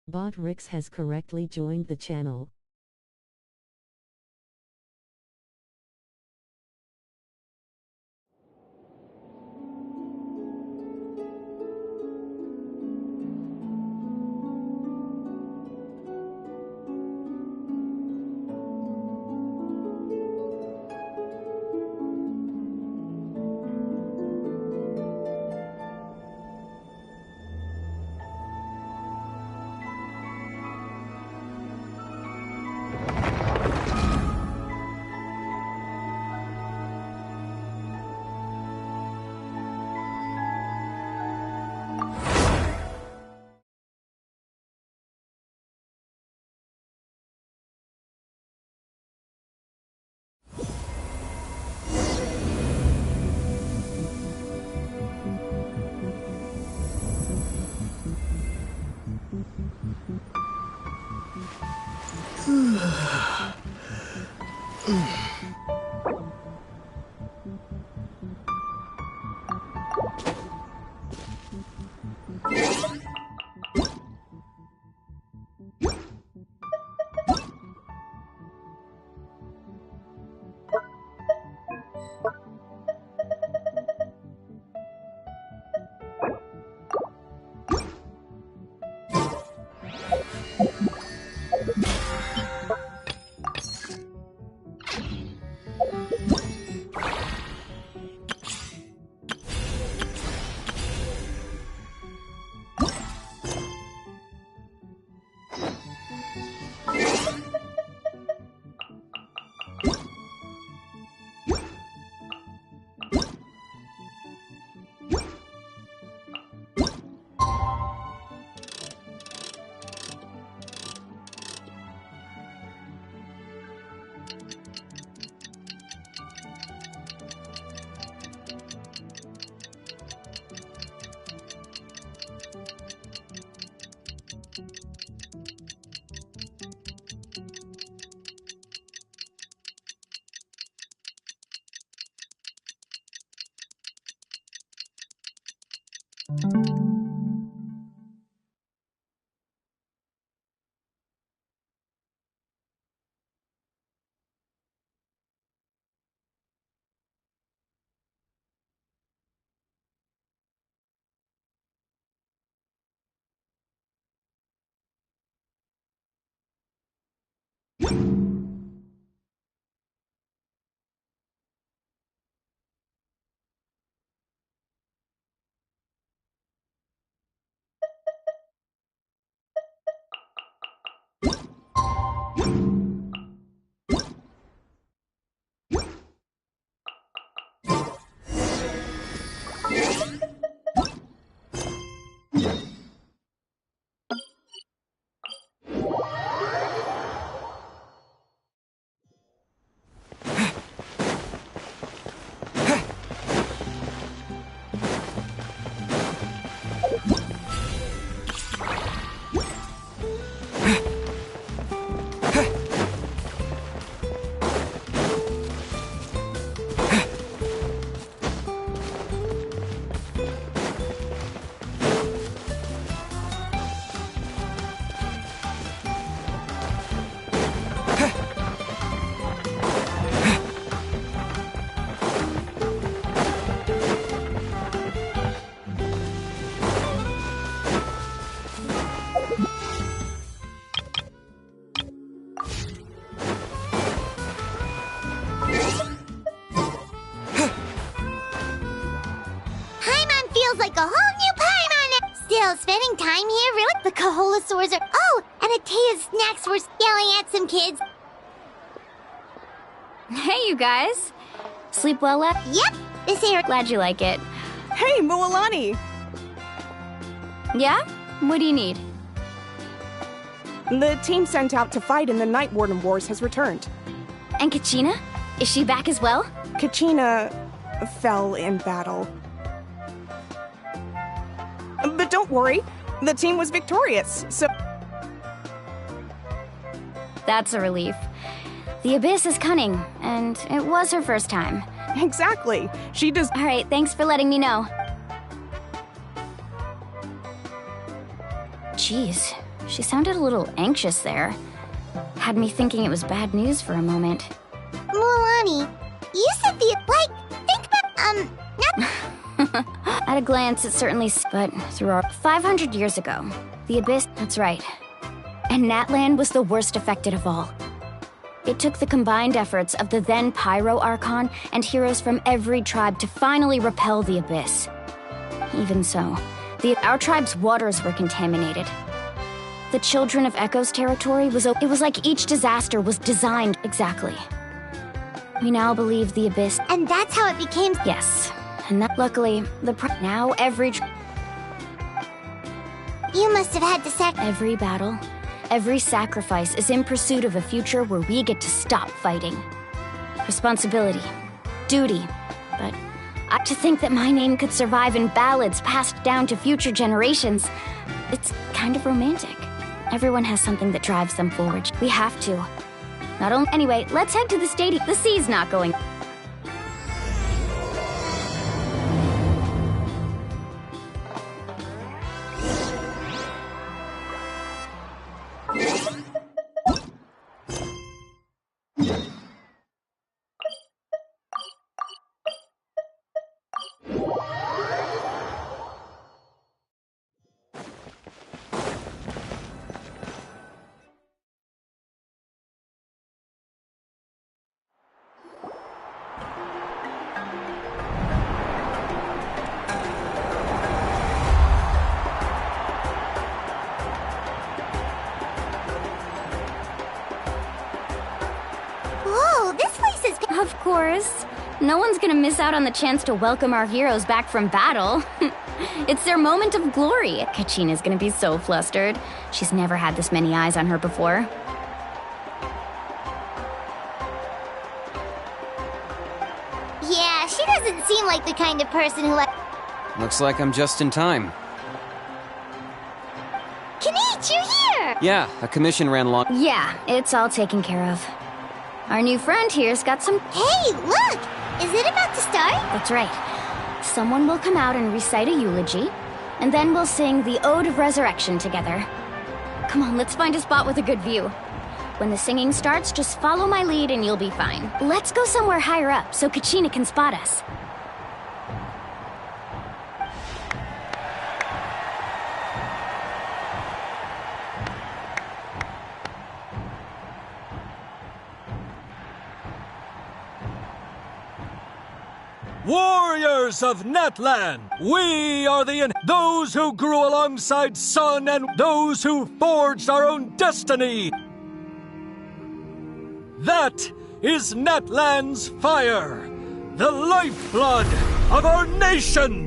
Bot Rix has correctly joined the channel. Feels like a whole new Paimon! Still, spending time here really? The Kaholasaurs are... Oh, and Atea's snacks were yelling at some kids. Hey, you guys. Sleep well left? Yep, this area... Glad you like it. Hey, Mualani! Yeah? What do you need? The team sent out to fight in the Night Warden Wars has returned. And Kachina? Is she back as well? Kachina fell in battle. But don't worry, the team was victorious, so... That's a relief. The Abyss is cunning, and it was her first time. Exactly. She does... Alright, thanks for letting me know. Jeez, She sounded a little anxious there. Had me thinking it was bad news for a moment. Mualani, you said think about, not... At a glance, it certainly... But through our... 500 years ago, the Abyss... That's right. And Natlan was the worst affected of all. It took the combined efforts of the then Pyro Archon and heroes from every tribe to finally repel the Abyss. Even so, our tribe's waters were contaminated. The Children of Echo's territory was... It was like each disaster was designed exactly. We now believe the Abyss... And that's how it became... Yes. And that, luckily, now every... You must have had to Every battle, every sacrifice is in pursuit of a future where we get to stop fighting. Responsibility. Duty. But to think that my name could survive in ballads passed down to future generations, it's kind of romantic. Everyone has something that drives them forward. We have to. Not only... Anyway, let's head to the stadium. The sea's not going... Of course. No one's gonna miss out on the chance to welcome our heroes back from battle. It's their moment of glory. Kachina's gonna be so flustered. She's never had this many eyes on her before. Yeah, she doesn't seem like the kind of person who Looks like I'm just in time. Kanich, you're here! Yeah, a commission ran long... Yeah, it's all taken care of. Our new friend here's got some... Hey, look! Is it about to start? That's right. Someone will come out and recite a eulogy, and then we'll sing the Ode of Resurrection together. Come on, let's find a spot with a good view. When the singing starts, just follow my lead and you'll be fine. Let's go somewhere higher up so Kachina can spot us. Warriors of Natlan, we are those who grew alongside Sun and those who forged our own destiny. That is Natlan's fire, the lifeblood of our nation.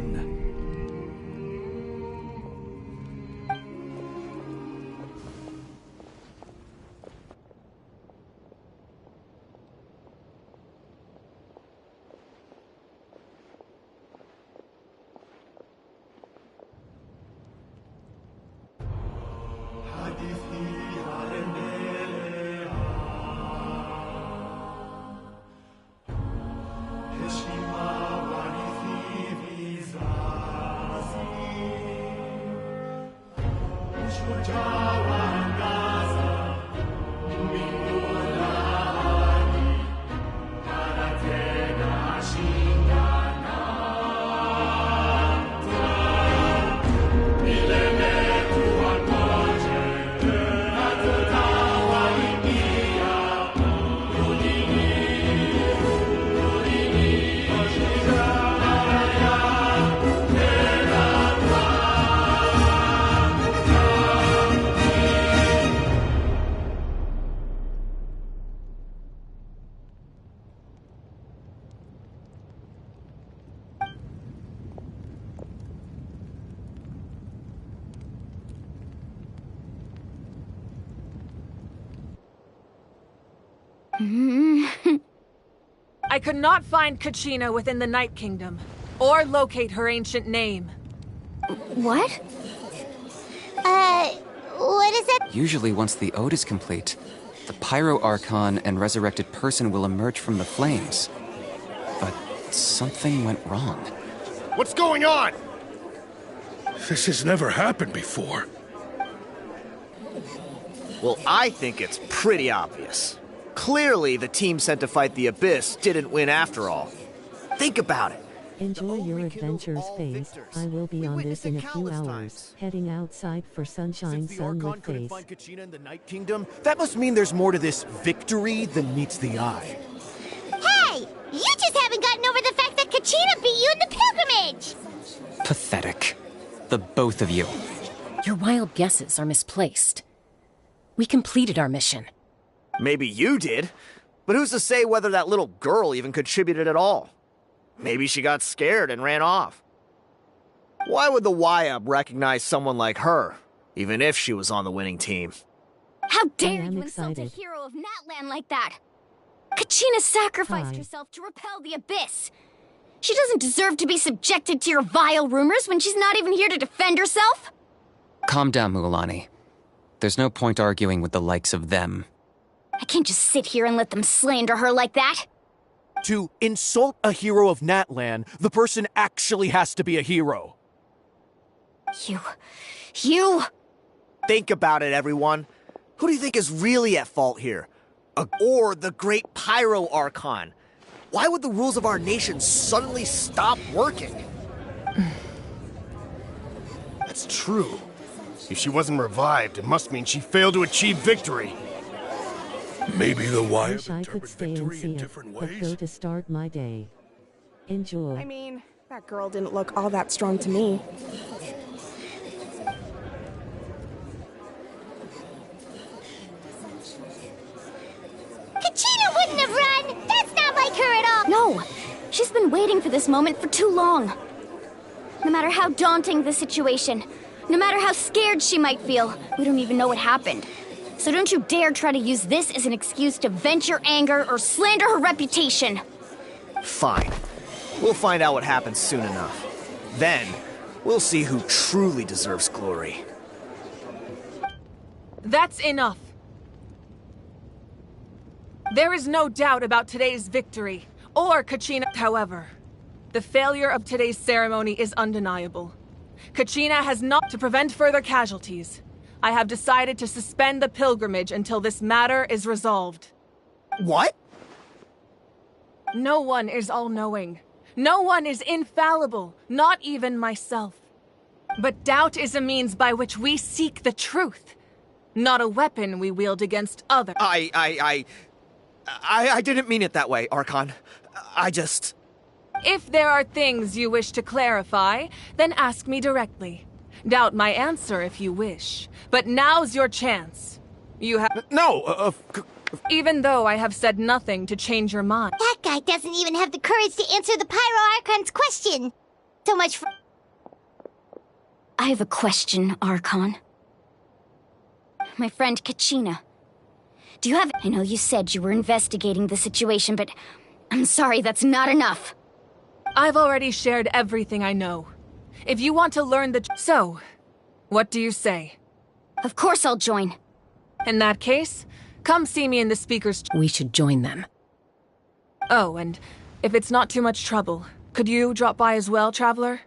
I could not find Kachina within the Night Kingdom, or locate her ancient name. What? What is it? Usually once the ode is complete, the Pyro Archon and resurrected person will emerge from the flames. But something went wrong. What's going on? This has never happened before. Well, I think it's pretty obvious. Clearly, the team sent to fight the Abyss didn't win after all. Think about it. Enjoy your adventures, Phase. I will be on this in a few hours, heading outside for Sunshine Sun with Phase. Find Kachina in the Night Kingdom, that must mean there's more to this victory than meets the eye. Hey! You just haven't gotten over the fact that Kachina beat you in the pilgrimage! Pathetic. The both of you. Your wild guesses are misplaced. We completed our mission. Maybe you did, but who's to say whether that little girl even contributed at all? Maybe she got scared and ran off. Why would the YUB recognize someone like her, even if she was on the winning team? How dare am you insult a excited. hero of Natlan like that? Kachina sacrificed Hi. herself to repel the Abyss. She doesn't deserve to be subjected to your vile rumors when she's not even here to defend herself. Calm down, Mualani. There's no point arguing with the likes of them. I can't just sit here and let them slander her like that. To insult a hero of Natlan, the person actually has to be a hero. You... Think about it, everyone. Who do you think is really at fault here? Or the great Pyro Archon? Why would the rules of our nation suddenly stop working? That's true. If she wasn't revived, it must mean she failed to achieve victory. Maybe the Wish wife I could interpret stay and victory see in it, different but ways. go to start my day. Enjoy. I mean, that girl didn't look all that strong to me. Kachina wouldn't have run! That's not like her at all! No! She's been waiting for this moment for too long. No matter how daunting the situation, no matter how scared she might feel, we don't even know what happened. So don't you dare try to use this as an excuse to vent your anger or slander her reputation. Fine. We'll find out what happens soon enough. Then, we'll see who truly deserves glory. That's enough. There is no doubt about today's victory, or Kachina. However, the failure of today's ceremony is undeniable. Kachina has not to prevent further casualties. I have decided to suspend the pilgrimage until this matter is resolved. What? No one is all-knowing. No one is infallible, not even myself. But doubt is a means by which we seek the truth, not a weapon we wield against others. I didn't mean it that way, Archon. I just... If there are things you wish to clarify, then ask me directly. Doubt my answer if you wish. But now's your chance. You have... No, Even though I have said nothing to change your mind. That guy doesn't even have the courage to answer the Pyro Archon's question. So much for... I have a question, Archon. My friend Kachina. Do you have... I know you said you were investigating the situation, but I'm sorry, that's not enough. I've already shared everything I know. If you want to learn the... So, what do you say? Of course I'll join. In that case, come see me in the speaker's... We should join them. Oh, and if it's not too much trouble, could you drop by as well, Traveler?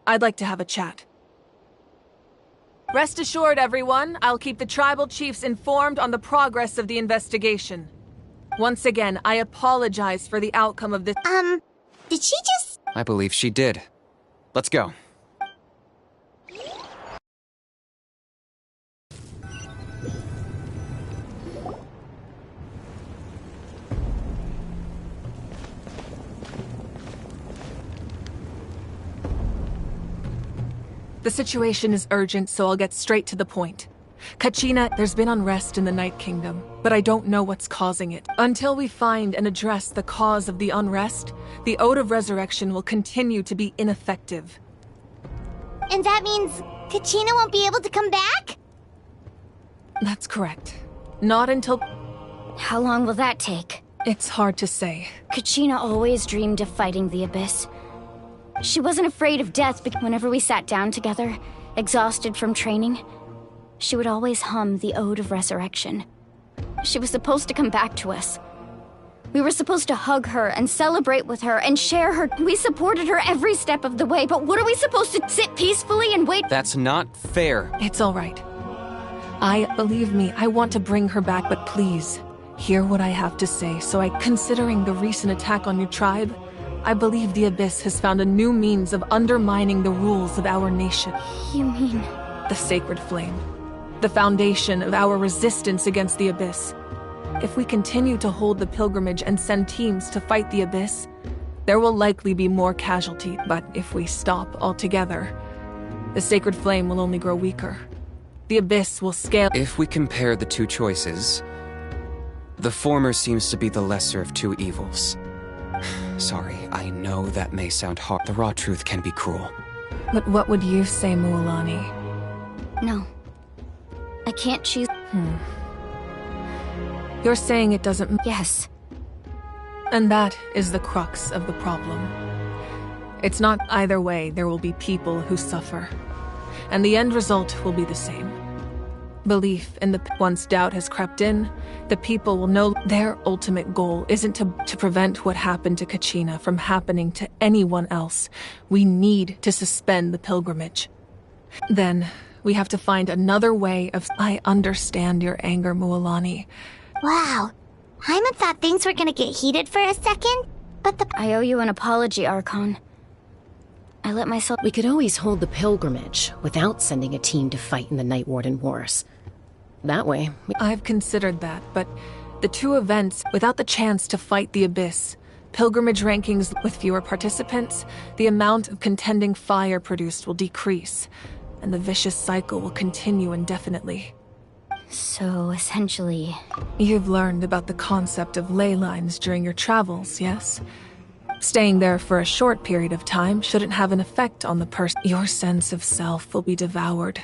I'd like to have a chat. Rest assured, everyone, I'll keep the tribal chiefs informed on the progress of the investigation. Once again, I apologize for the outcome of this... Did she just... I believe she did. Let's go. The situation is urgent, so I'll get straight to the point. Kachina, there's been unrest in the Night Kingdom, but I don't know what's causing it. Until we find and address the cause of the unrest, the Ode of Resurrection will continue to be ineffective. And that means Kachina won't be able to come back? That's correct. Not until... How long will that take? It's hard to say. Kachina always dreamed of fighting the Abyss. She wasn't afraid of death, but whenever we sat down together, exhausted from training, she would always hum the Ode of Resurrection. She was supposed to come back to us. We were supposed to hug her and celebrate with her and share her. We supported her every step of the way, but what are we supposed to sit peacefully and wait? That's not fair. It's all right. Believe me, I want to bring her back, but please, hear what I have to say. Considering the recent attack on your tribe, I believe the Abyss has found a new means of undermining the rules of our nation. You mean... The Sacred Flame. The foundation of our resistance against the Abyss. If we continue to hold the pilgrimage and send teams to fight the Abyss, there will likely be more casualty. But if we stop altogether, the Sacred Flame will only grow weaker. The Abyss will scale. If we compare the two choices, the former seems to be the lesser of two evils. Sorry, I know that may sound hard. The raw truth can be cruel. But what would you say, Mualani? No. I can't choose. You're saying it doesn't... Yes. And that is the crux of the problem. It's not either way, there will be people who suffer. And the end result will be the same. Belief in the... Once doubt has crept in, the people will know their ultimate goal isn't to prevent what happened to Kachina from happening to anyone else. We need to suspend the pilgrimage. Then, we have to find another way of... I understand your anger, Mualani. Wow. Hyman thought things were gonna get heated for a second, but the... I owe you an apology, Archon. I let myself... We could always hold the pilgrimage without sending a team to fight in the Night Warden Wars. That way... I've considered that, but the two events, without the chance to fight the Abyss, pilgrimage rankings with fewer participants, the amount of contending fire produced will decrease, and the vicious cycle will continue indefinitely. So, essentially... You've learned about the concept of ley lines during your travels, yes? Staying there for a short period of time shouldn't have an effect on the person. Your sense of self will be devoured.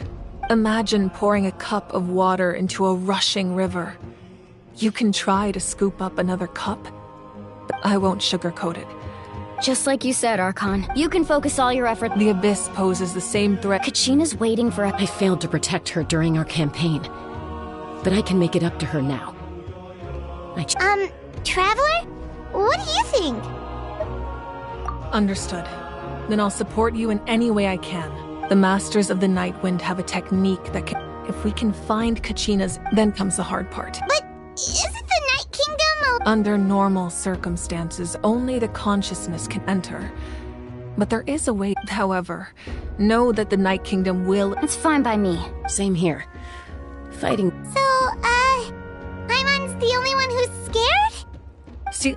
Imagine pouring a cup of water into a rushing river. You can try to scoop up another cup, but I won't sugarcoat it. Just like you said, Archon, you can focus all your effort. The Abyss poses the same threat. Kachina's waiting for a... I failed to protect her during our campaign, but I can make it up to her now. Traveler? What do you think? Understood. Then I'll support you in any way I can. The Masters of the Nightwind have a technique that can... If we can find Kachina's, then comes the hard part. But isn't the Night Kingdom a... Under normal circumstances, only the consciousness can enter. But there is a way. However, know that the Night Kingdom will... It's fine by me. Same here. Fighting... So, Hyman's the only one who's scared?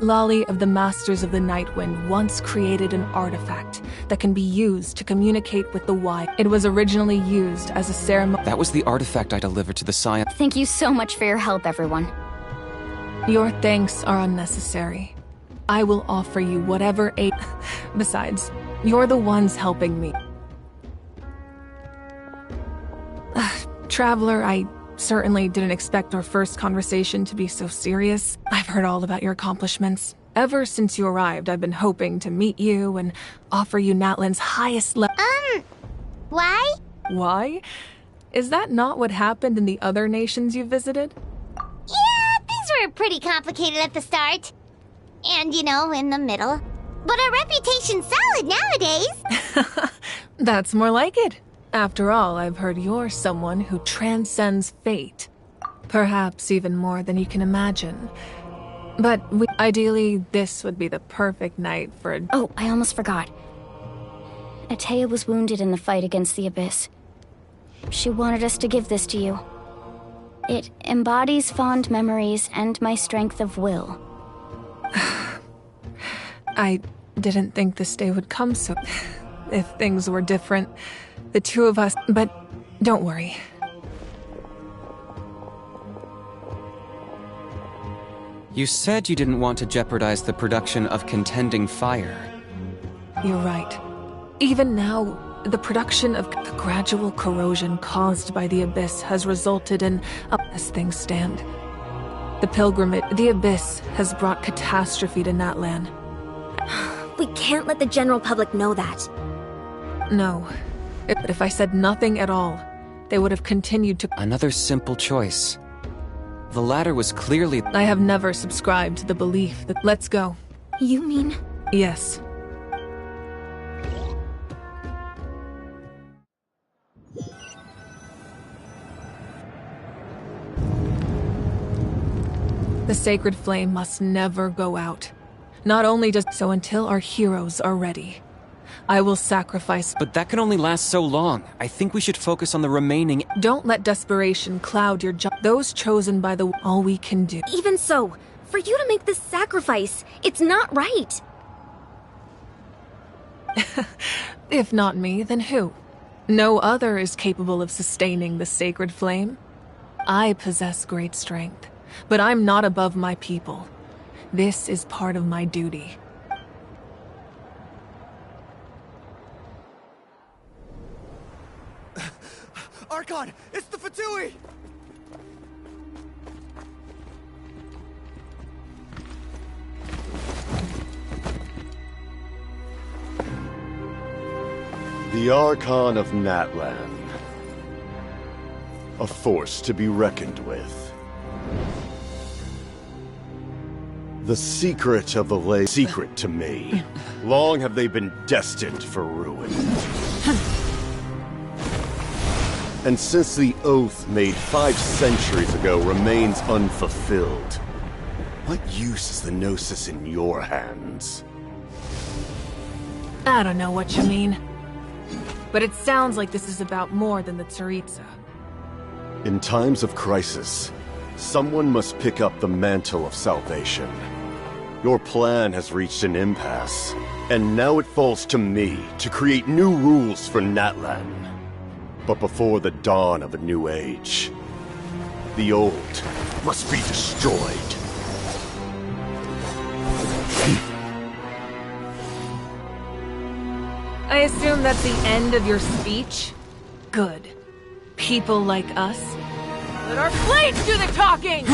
Lali of the Masters of the Nightwind once created an artifact that can be used to communicate with the Wild. It was originally used as a ceremony. That was the artifact I delivered to the Scion. Thank you so much for your help, everyone. Your thanks are unnecessary. I will offer you whatever aid. Besides, you're the ones helping me. Traveler, I certainly didn't expect our first conversation to be so serious. I've heard all about your accomplishments. Ever since you arrived, I've been hoping to meet you and offer you Natlan's highest Why? Why? Is that not what happened in the other nations you visited? Yeah, things were pretty complicated at the start. And, in the middle. But our reputation's solid nowadays. That's more like it. After all, I've heard you're someone who transcends fate. Perhaps even more than you can imagine. But ideally, this would be the perfect night for a... Oh, I almost forgot. Atea was wounded in the fight against the Abyss. She wanted us to give this to you. It embodies fond memories and my strength of will. I didn't think this day would come so... If things were different, the two of us... But don't worry. You said you didn't want to jeopardize the production of contending fire. You're right. Even now, the production of the gradual corrosion caused by the Abyss has resulted in... As things stand. The pilgrimage, the Abyss, has brought catastrophe to Natlan. We can't let the general public know that. No. But if I said nothing at all, they would have continued to... Another simple choice. The latter was clearly... I have never subscribed to the belief that... Let's go. You mean? Yes. The sacred flame must never go out. Not only does so until our heroes are ready. I will sacrifice. But that can only last so long. I think we should focus on the remaining. Don't let desperation cloud your job. Those chosen by the all we can do. Even so, for you to make this sacrifice, it's not right. If not me, then who? No other is capable of sustaining the sacred flame. I possess great strength, but I'm not above my people. This is part of my duty. Archon, it's the Fatui! The Archon of Natlan. A force to be reckoned with. The secret of the lay secret to me. Long have they been destined for ruin. And since the oath made 5 centuries ago remains unfulfilled, what use is the Gnosis in your hands? I don't know what you mean. But it sounds like this is about more than the Tsaritsa. In times of crisis, someone must pick up the mantle of salvation. Your plan has reached an impasse, and now it falls to me to create new rules for Natlan. But before the dawn of a new age, the old must be destroyed. I assume that's the end of your speech? Good. People like us. Let our blades do the talking!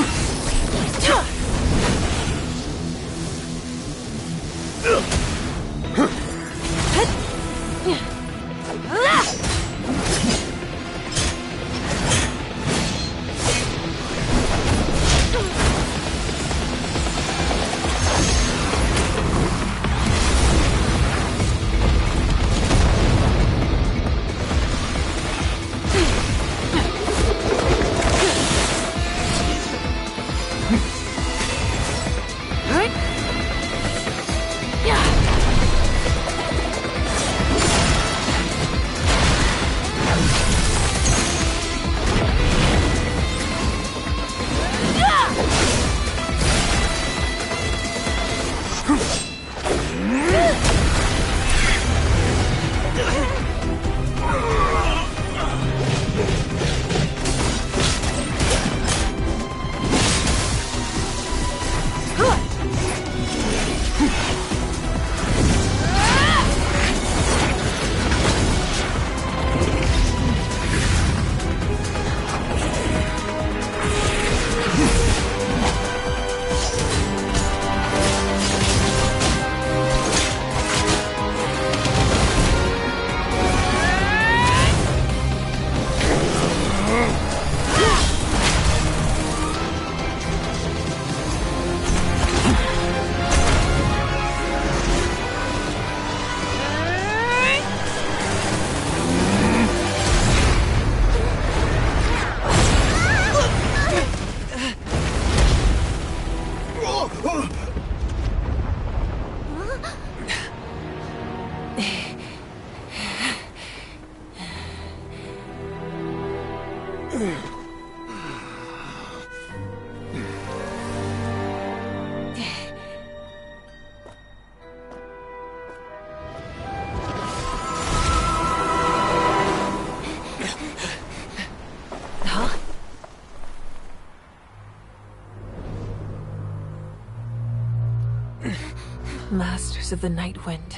Masters of the Night Wind.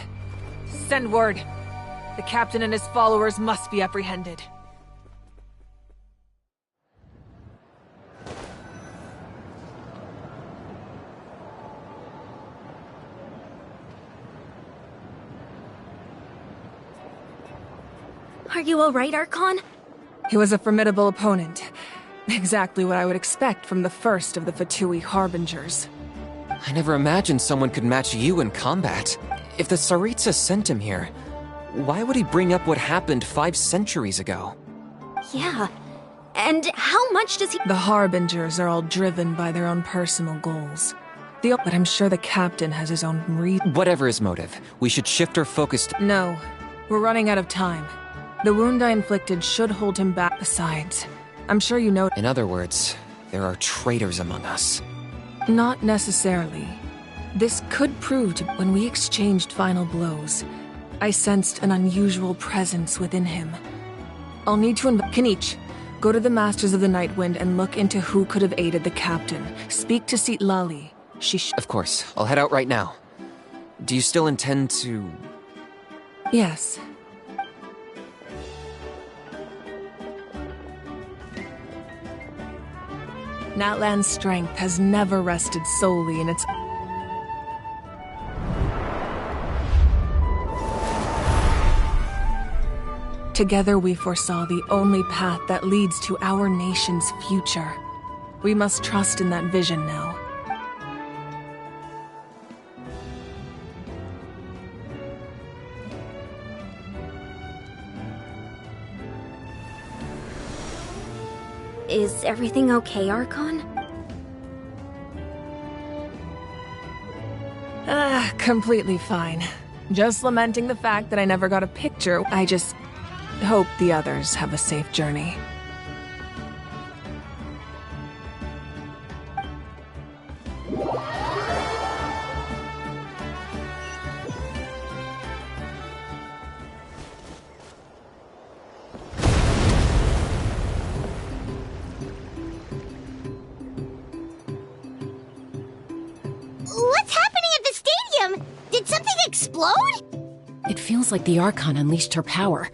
Send word. The captain and his followers must be apprehended. Are you alright, Archon? He was a formidable opponent. Exactly what I would expect from the first of the Fatui Harbingers. I never imagined someone could match you in combat. If the Tsaritsa sent him here, why would he bring up what happened 5 centuries ago? Yeah. And how much does he— The Harbingers are all driven by their own personal goals. But I'm sure the captain has his own Whatever his motive, we should shift our focus to— No, we're running out of time. The wound I inflicted should hold him back. Besides, I'm sure you know— In other words, there are traitors among us. Not necessarily. This could prove to— When we exchanged final blows, I sensed an unusual presence within him. I'll need to Kanich, go to the Masters of the Night Wind and look into who could have aided the captain. Speak to Seat Lali. Of course, I'll head out right now. Do you still intend to... Yes. Natlan's strength has never rested solely in its... Together we foresaw the only path that leads to our nation's future. We must trust in that vision now. Is everything okay, Archon? Completely fine. Just lamenting the fact that I never got a picture. I just hope the others have a safe journey. What's happening at the stadium? Did something explode? It feels like the Archon unleashed her power.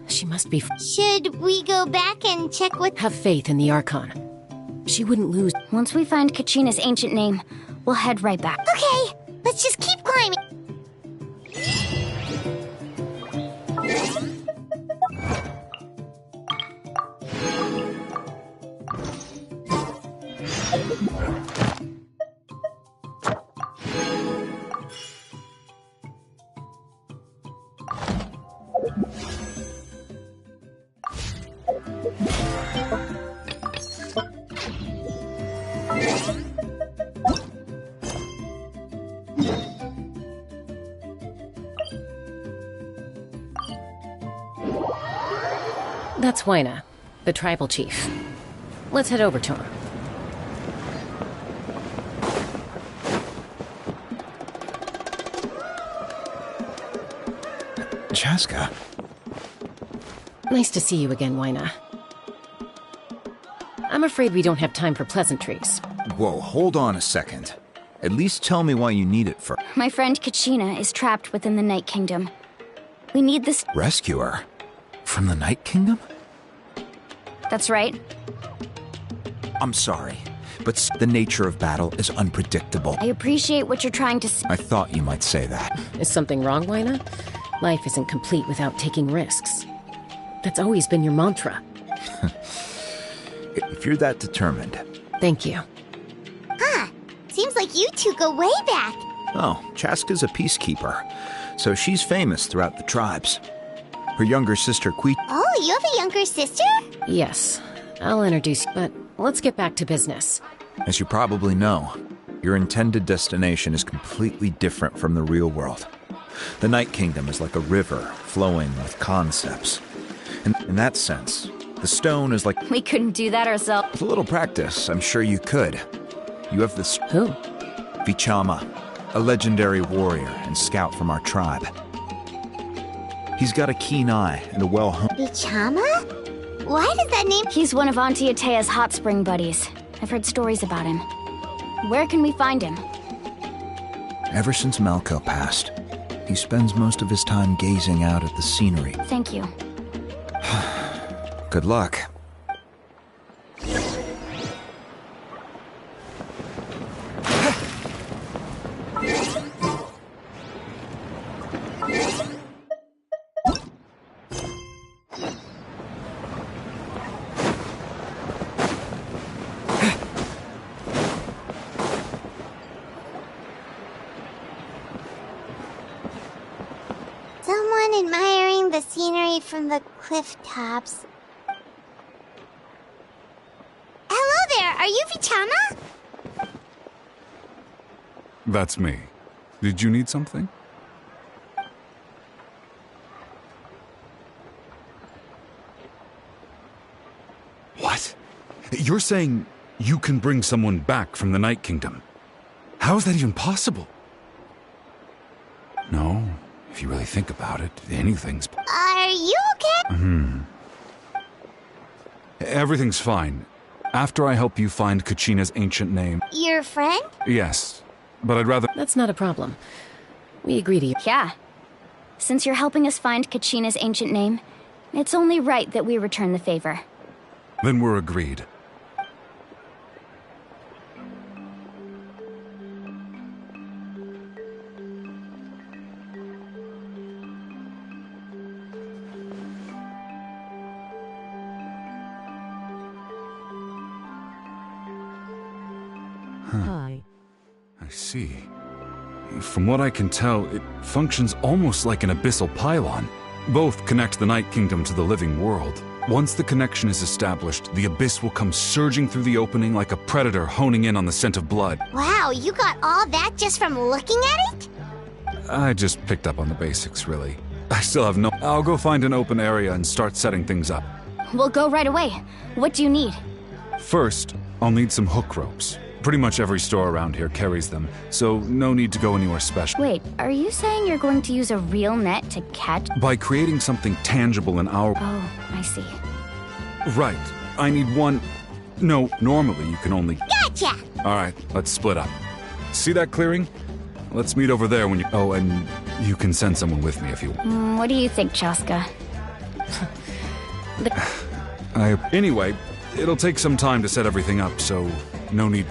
She must be... Should we go back and check what... Have faith in the Archon. She wouldn't lose... Once we find Kachina's ancient name, we'll head right back. Okay, let's just keep climbing. That's Huayna, the tribal chief. Let's head over to him. Chaska. Nice to see you again, Huayna. I'm afraid we don't have time for pleasantries. Whoa, hold on a second. At least tell me why you need it for... My friend Kachina is trapped within the Night Kingdom. We need this... Rescue her? From the Night Kingdom? That's right. I'm sorry, but the nature of battle is unpredictable. I appreciate what you're trying to say. I thought you might say that. Is something wrong, Huayna? Life isn't complete without taking risks. That's always been your mantra. If you're that determined. Thank you. Huh. Seems like you two go way back. Oh, Chaska's a peacekeeper, so she's famous throughout the tribes. Her younger sister, Oh, you have a younger sister? Yes. I'll introduce you, but let's get back to business. As you probably know, your intended destination is completely different from the real world. The Night Kingdom is like a river flowing with concepts. And in that sense, the stone is like... We couldn't do that ourselves. With a little practice, I'm sure you could. You have this... Who? Vichama, a legendary warrior and scout from our tribe. He's got a keen eye and a well-honed... Vichama? Why does that name... He's one of Auntie Atea's hot spring buddies. I've heard stories about him. Where can we find him? Ever since Malko passed, he spends most of his time gazing out at the scenery. Thank you. Good luck. Someone admiring the scenery from the cliff tops. are you Vichama? That's me. Did you need something? What? You're saying you can bring someone back from the Night Kingdom? How is that even possible? No, if you really think about it, anything's... Are you okay? Everything's fine. After I help you find Kachina's ancient name... Your friend? Yes, but I'd rather... That's not a problem. We agree to you. Yeah. Since you're helping us find Kachina's ancient name, it's only right that we return the favor. Then we're agreed. Hi. I see. From what I can tell, it functions almost like an abyssal pylon. Both connect the Night Kingdom to the living world. Once the connection is established, the abyss will come surging through the opening like a predator honing in on the scent of blood. Wow, you got all that just from looking at it? I just picked up on the basics, really. I still have no... I'll go find an open area and start setting things up. We'll go right away. What do you need? First, I'll need some hook ropes. Pretty much every store around here carries them, so no need to go anywhere special. Wait, are you saying you're going to use a real net to catch? By creating something tangible in our... Oh, I see. Right. I need one... No, normally you can only... Gotcha! Alright, let's split up. See that clearing? Let's meet over there when you... Oh, and you can send someone with me if you... What do you think, Chaska? Anyway, it'll take some time to set everything up, so no need...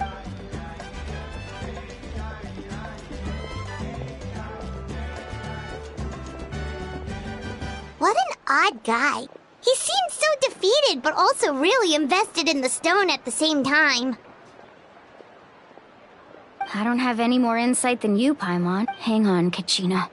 What an odd guy. He seems so defeated, but also really invested in the stone at the same time. I don't have any more insight than you, Paimon. Hang on, Kachina.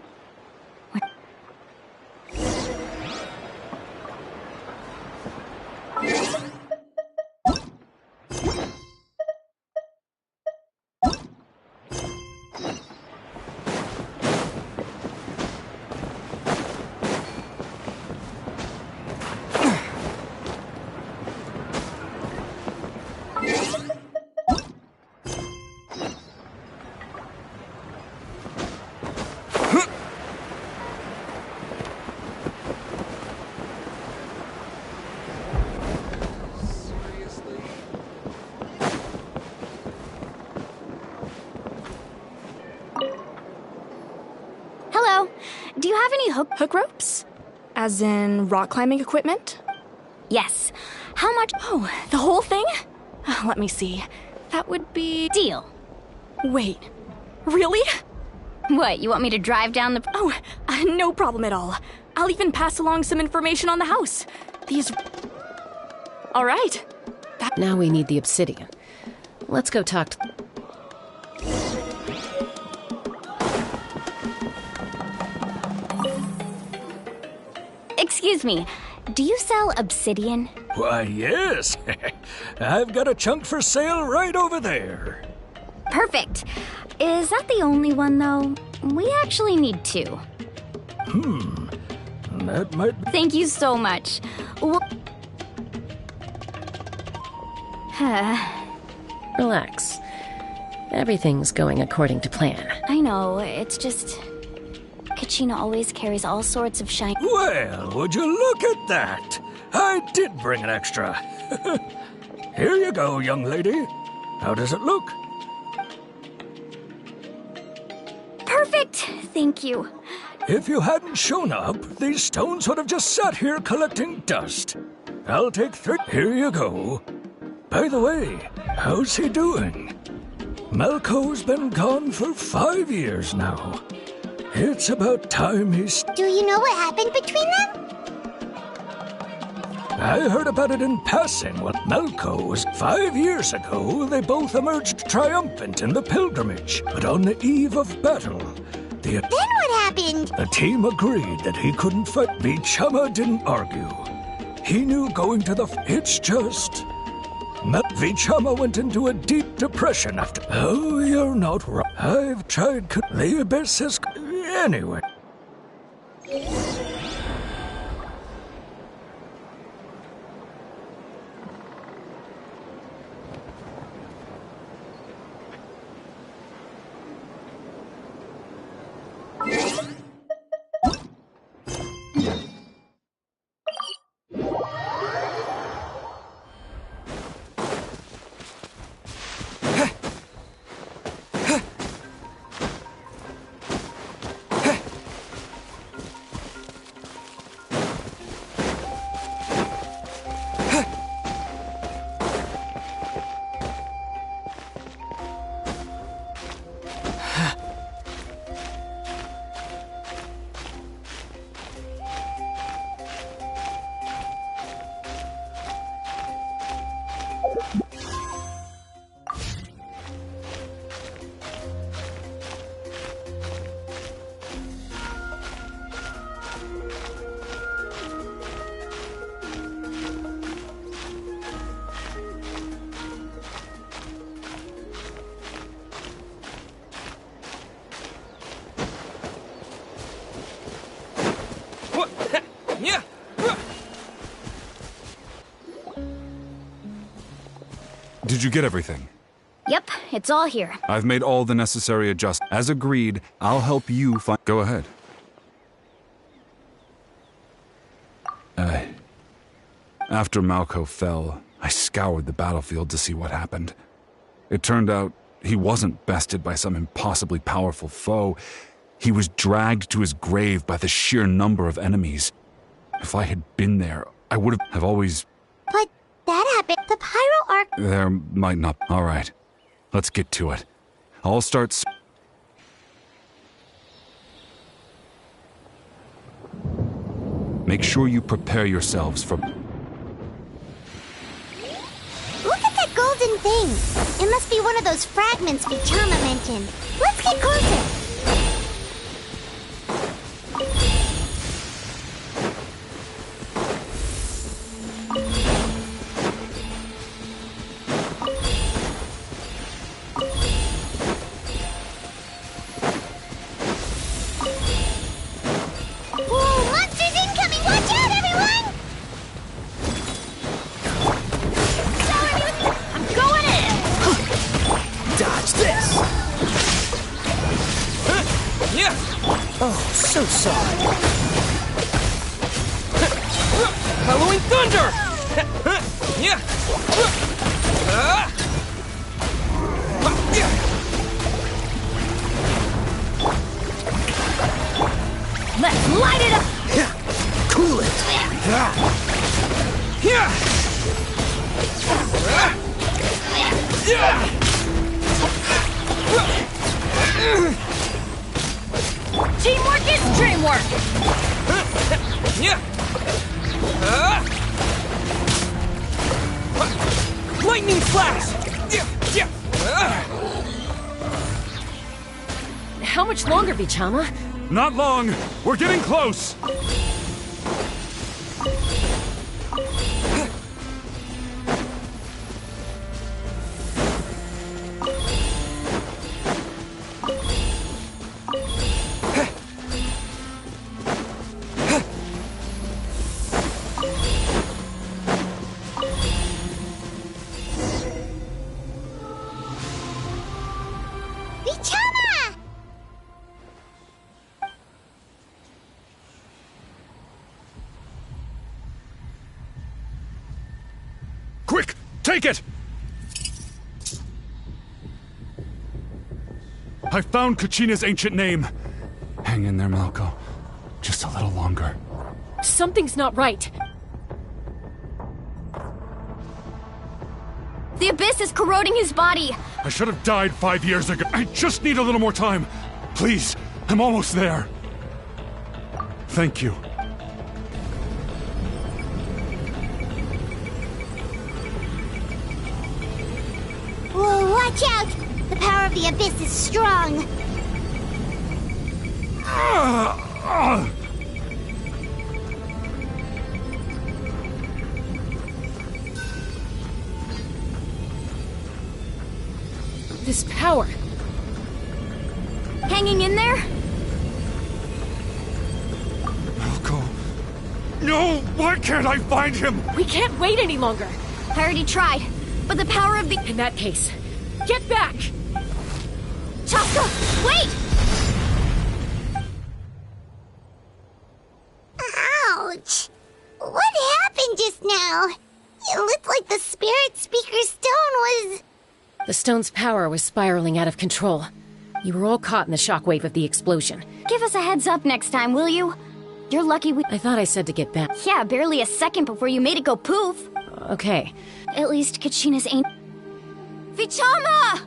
Do you have any hook ropes? As in rock climbing equipment? Yes. How much? Oh, the whole thing? Let me see. That would be... Deal. Wait. Really? What, you want me to drive down the... Oh, no problem at all. I'll even pass along some information on the house. These... All right. Now we need the obsidian. Let's go talk to... Excuse me, do you sell obsidian? Why, yes. I've got a chunk for sale right over there. Perfect. Is that the only one, though? We actually need two. That might... Thank you so much. Relax. Everything's going according to plan. I know, it's just... Kachina always carries all sorts of shiny... Well, would you look at that? I did bring an extra. Here you go, young lady. How does it look? Perfect! Thank you. If you hadn't shown up, these stones would have just sat here collecting dust. I'll take 3. Here you go. By the way, how's he doing? Malco's been gone for 5 years now. It's about time he's... Do you know what happened between them? I heard about it in passing with Malco's. 5 years ago, they both emerged triumphant in the pilgrimage. But on the eve of battle, Then what happened? the team agreed that he couldn't fight. Bichama didn't argue. He knew going to the... It's just... Vichama went into a deep depression after. Oh, you're not right. I've tried. The abyss has. Anyway. Did you get everything? Yep, it's all here. I've made all the necessary adjustments. As agreed, I'll help you find. Go ahead. After Malco fell, I scoured the battlefield to see what happened. It turned out he wasn't bested by some impossibly powerful foe. He was dragged to his grave by the sheer number of enemies. If I had been there, I would have always... But that happened. The Pyro Arc... There might not... All right. Let's get to it. I'll start... Make sure you prepare yourselves for... Look at that golden thing. It must be one of those fragments Vichama mentioned. Let's get closer. So sorry. Halloween Thunder! Let's light it up! Cool it! Teamwork is dreamwork! Lightning flash! How much longer, Vichama? Not long! We're getting close! Quick! Take it! I found Kachina's ancient name. Hang in there, Malco. Just a little longer. Something's not right. The Abyss is corroding his body. I should have died 5 years ago. I just need a little more time. Please, I'm almost there. Thank you. Whoa, watch out! The power of the Abyss is strong. This power. Hanging in there? Malco. No! Why can't I find him? We can't wait any longer. I already tried, but the power of the... In that case, get back! Chaska, wait! Ouch! What happened just now? It looked like the Spirit Speaker's stone was... The stone's power was spiraling out of control. You were all caught in the shockwave of the explosion. Give us a heads up next time, will you? You're lucky we... I thought I said to get back. Yeah, barely a second before you made it go poof. Okay. At least Kachina's ain't... Vichama!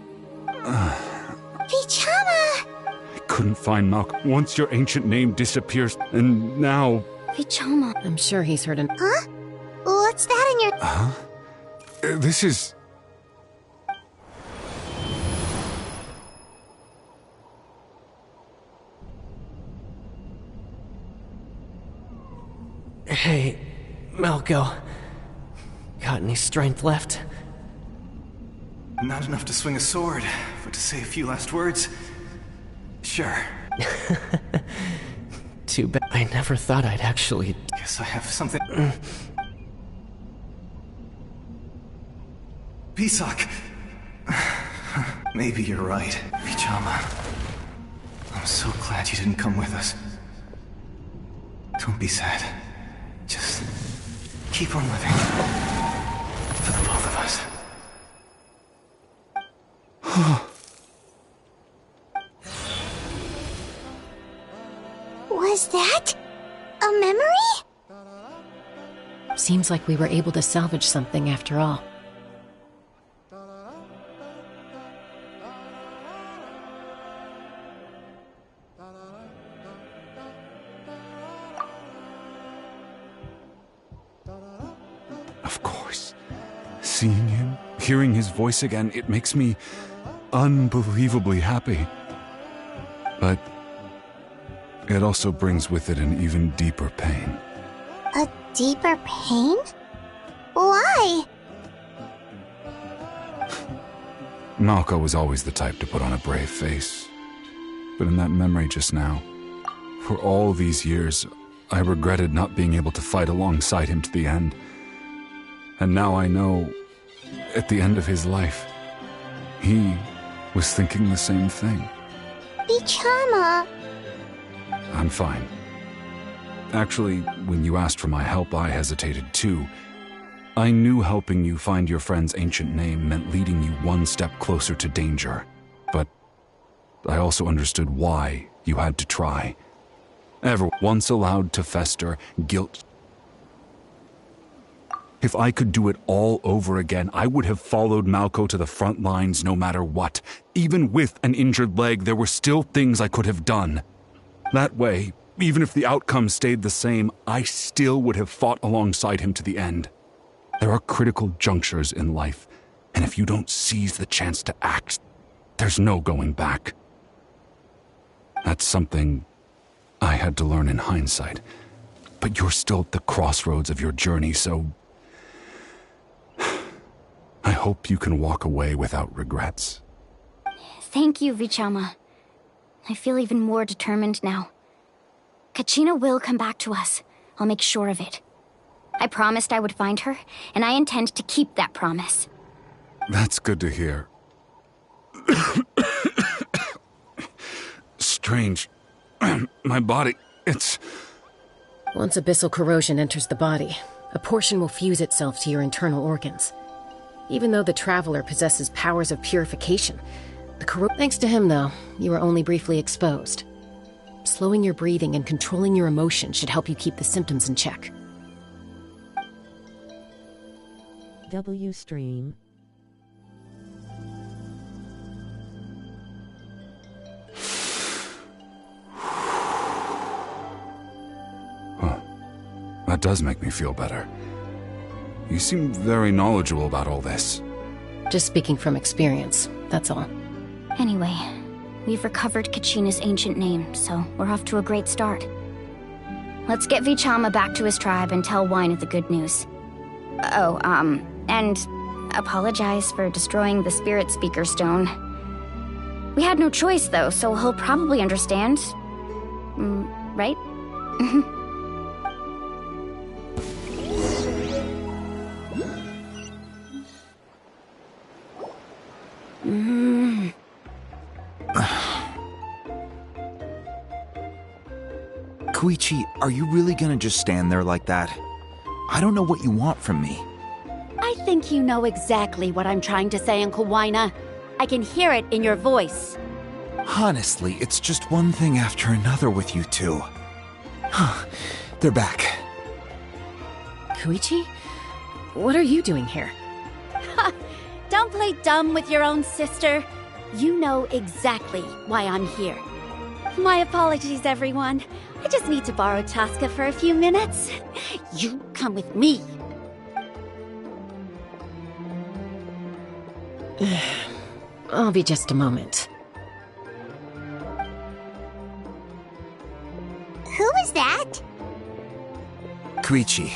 Vichama! I couldn't find Malco. Once your ancient name disappears, and now... Vichama. I'm sure he's heard an... Huh? What's that in your... Huh? This is... Hey, Malco. Got any strength left? Not enough to swing a sword, but to say a few last words? Sure. Too bad. I never thought I'd actually... Guess I have something... Pisak! Maybe you're right, Vichama. I'm so glad you didn't come with us. Don't be sad. Just keep on living. For the both of us. Was that... a memory? Seems like we were able to salvage something after all. Of course. Seeing him, hearing his voice again, it makes me unbelievably happy. But it also brings with it an even deeper pain. A deeper pain? Why? Malco was always the type to put on a brave face. But in that memory just now, for all these years, I regretted not being able to fight alongside him to the end. And now I know, at the end of his life, he was thinking the same thing. Vichama. I'm fine. Actually, when you asked for my help, I hesitated too. I knew helping you find your friend's ancient name meant leading you one step closer to danger. But I also understood why you had to try. Ever once allowed to fester, guilt. If I could do it all over again, I would have followed Malco to the front lines no matter what. Even with an injured leg, there were still things I could have done. That way, even if the outcome stayed the same, I still would have fought alongside him to the end. There are critical junctures in life, and if you don't seize the chance to act, there's no going back. That's something I had to learn in hindsight. But you're still at the crossroads of your journey, so I hope you can walk away without regrets. Thank you, Vichama. I feel even more determined now. Kachina will come back to us. I'll make sure of it. I promised I would find her, and I intend to keep that promise. That's good to hear. Strange. My body, it's... Once abyssal corrosion enters the body, a portion will fuse itself to your internal organs. Even though the Traveler possesses powers of purification, Thanks to him, though, you were only briefly exposed. Slowing your breathing and controlling your emotions should help you keep the symptoms in check. W stream. That does make me feel better. You seem very knowledgeable about all this. Just speaking from experience, that's all. Anyway, we've recovered Kachina's ancient name, so we're off to a great start. Let's get Vichama back to his tribe and tell Wine of the good news. Oh, and apologize for destroying the Spirit Speaker stone. We had no choice, though, so he'll probably understand. Right? Koichi, are you really gonna just stand there like that? I don't know what you want from me. I think you know exactly what I'm trying to say, Uncle Wina. I can hear it in your voice. Honestly, it's just one thing after another with you two. They're back. Koichi? What are you doing here? Don't play dumb with your own sister. You know exactly why I'm here. My apologies, everyone. I just need to borrow Chaska for a few minutes. You come with me. I'll be just a moment. Who is that? Koichi,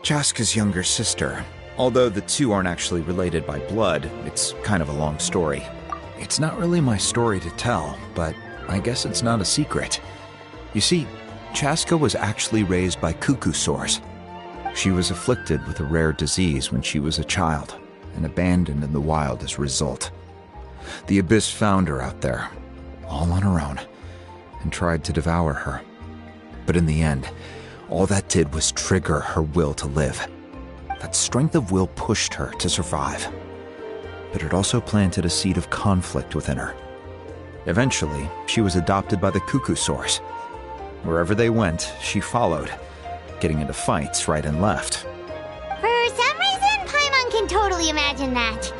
Chaska's younger sister. Although the two aren't actually related by blood, it's kind of a long story. It's not really my story to tell, but I guess it's not a secret. You see, Chaska was actually raised by cuckoo sores. She was afflicted with a rare disease when she was a child, and abandoned in the wild as a result. The Abyss found her out there, all on her own, and tried to devour her. But in the end, all that did was trigger her will to live. That strength of will pushed her to survive. But it also planted a seed of conflict within her. Eventually, she was adopted by the cuckoo sores. Wherever they went, she followed, getting into fights right and left. For some reason, Paimon can totally imagine that.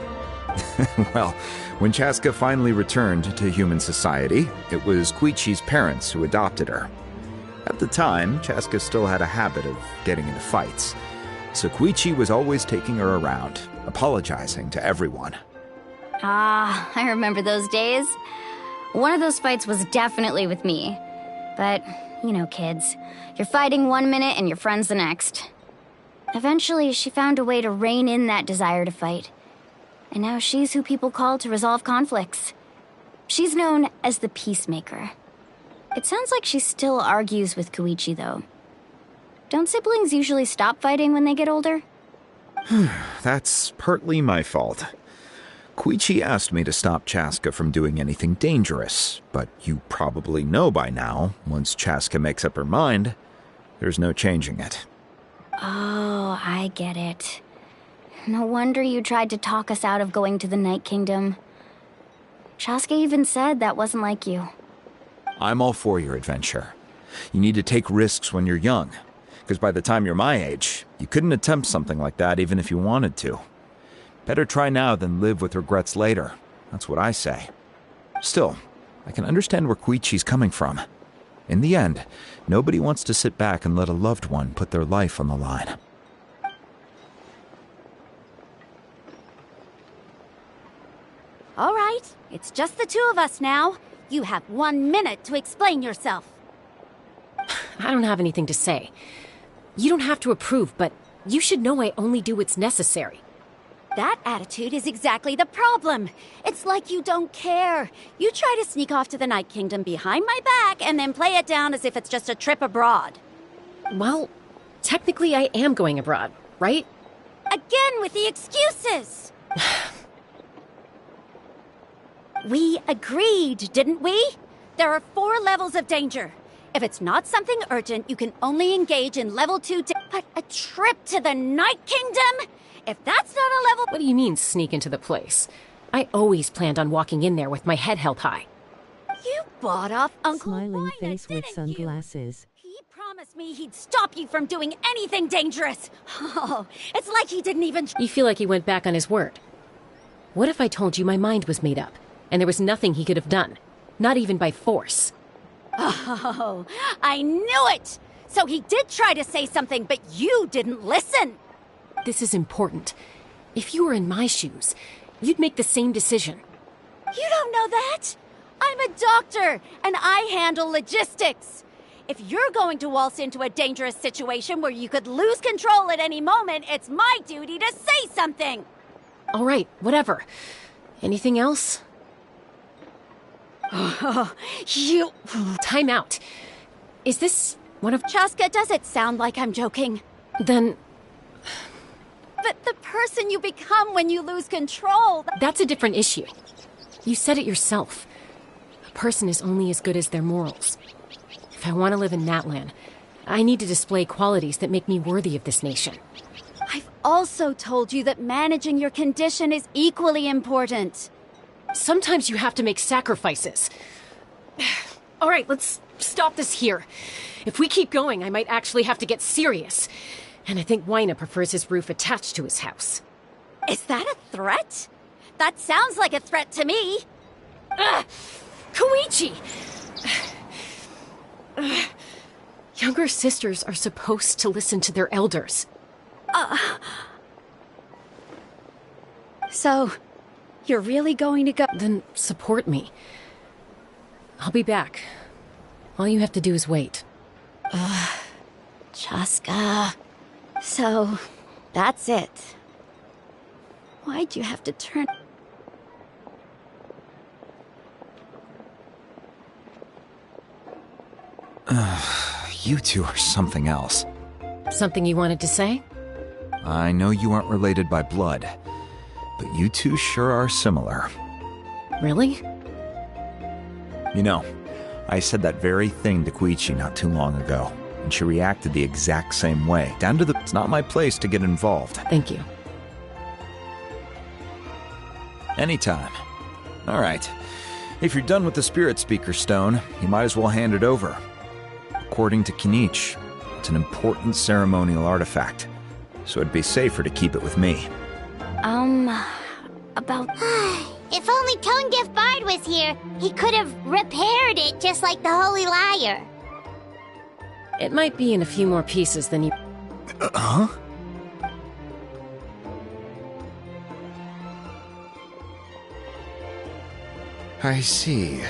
Well, when Chaska finally returned to human society, it was Koichi's parents who adopted her. At the time, Chaska still had a habit of getting into fights, so Koichi was always taking her around, apologizing to everyone. Ah, I remember those days. One of those fights was definitely with me. But, you know, kids. You're fighting one minute and your friend's the next. Eventually, she found a way to rein in that desire to fight. And now she's who people call to resolve conflicts. She's known as the Peacemaker. It sounds like she still argues with Koichi, though. Don't siblings usually stop fighting when they get older? That's partly my fault. Koichi asked me to stop Chaska from doing anything dangerous, but you probably know by now, once Chaska makes up her mind, there's no changing it. Oh, I get it. No wonder you tried to talk us out of going to the Night Kingdom. Chaska even said that wasn't like you. I'm all for your adventure. You need to take risks when you're young, because by the time you're my age, you couldn't attempt something like that even if you wanted to. Better try now than live with regrets later. That's what I say. Still, I can understand where Koichi's coming from. In the end, nobody wants to sit back and let a loved one put their life on the line. All right, it's just the two of us now. You have 1 minute to explain yourself. I don't have anything to say. You don't have to approve, but you should know I only do what's necessary. That attitude is exactly the problem. It's like you don't care. You try to sneak off to the Night Kingdom behind my back and then play it down as if it's just a trip abroad. Well, technically I am going abroad, right? Again with the excuses! We agreed, didn't we? There are 4 levels of danger. If it's not something urgent, you can only engage in level 2 But a trip to the Night Kingdom? If that's not a level— What do you mean, sneak into the place? I always planned on walking in there with my head held high. You bought off Uncle Smiling Wina, face with sunglasses. He promised me he'd stop you from doing anything dangerous. Oh, it's like he didn't even— You feel like he went back on his word. What if I told you my mind was made up, and there was nothing he could have done? Not even by force. Oh, I knew it! So he did try to say something, but you didn't listen. This is important. If you were in my shoes, you'd make the same decision. You don't know that? I'm a doctor, and I handle logistics. If you're going to waltz into a dangerous situation where you could lose control at any moment, it's my duty to say something. All right, whatever. Anything else? You... Time out. Is this one of... Chaska, does it sound like I'm joking? Then... But the person you become when you lose control... That's a different issue. You said it yourself. A person is only as good as their morals. If I want to live in Natlan, I need to display qualities that make me worthy of this nation. I've also told you that managing your condition is equally important. Sometimes you have to make sacrifices. All right, let's stop this here. If we keep going, I might actually have to get serious. And I think Waina prefers his roof attached to his house. Is that a threat? That sounds like a threat to me. Koichi! Younger sisters are supposed to listen to their elders. So, you're really going to go? Then support me. I'll be back. All you have to do is wait. Chaska. So, that's it. Why'd you have to turn... You two are something else. Something you wanted to say? I know you aren't related by blood, but you two sure are similar. Really? You know, I said that very thing to Koichi not too long ago, and she reacted the exact same way. Down to the... It's not my place to get involved. Thank you. Anytime. All right. If you're done with the Spirit Speaker Stone, you might as well hand it over. According to Kinich, it's an important ceremonial artifact, so it'd be safer to keep it with me. About... If only Tone Deaf Bard was here, he could have repaired it just like the Holy Liar. It might be in a few more pieces than you... Huh? I see.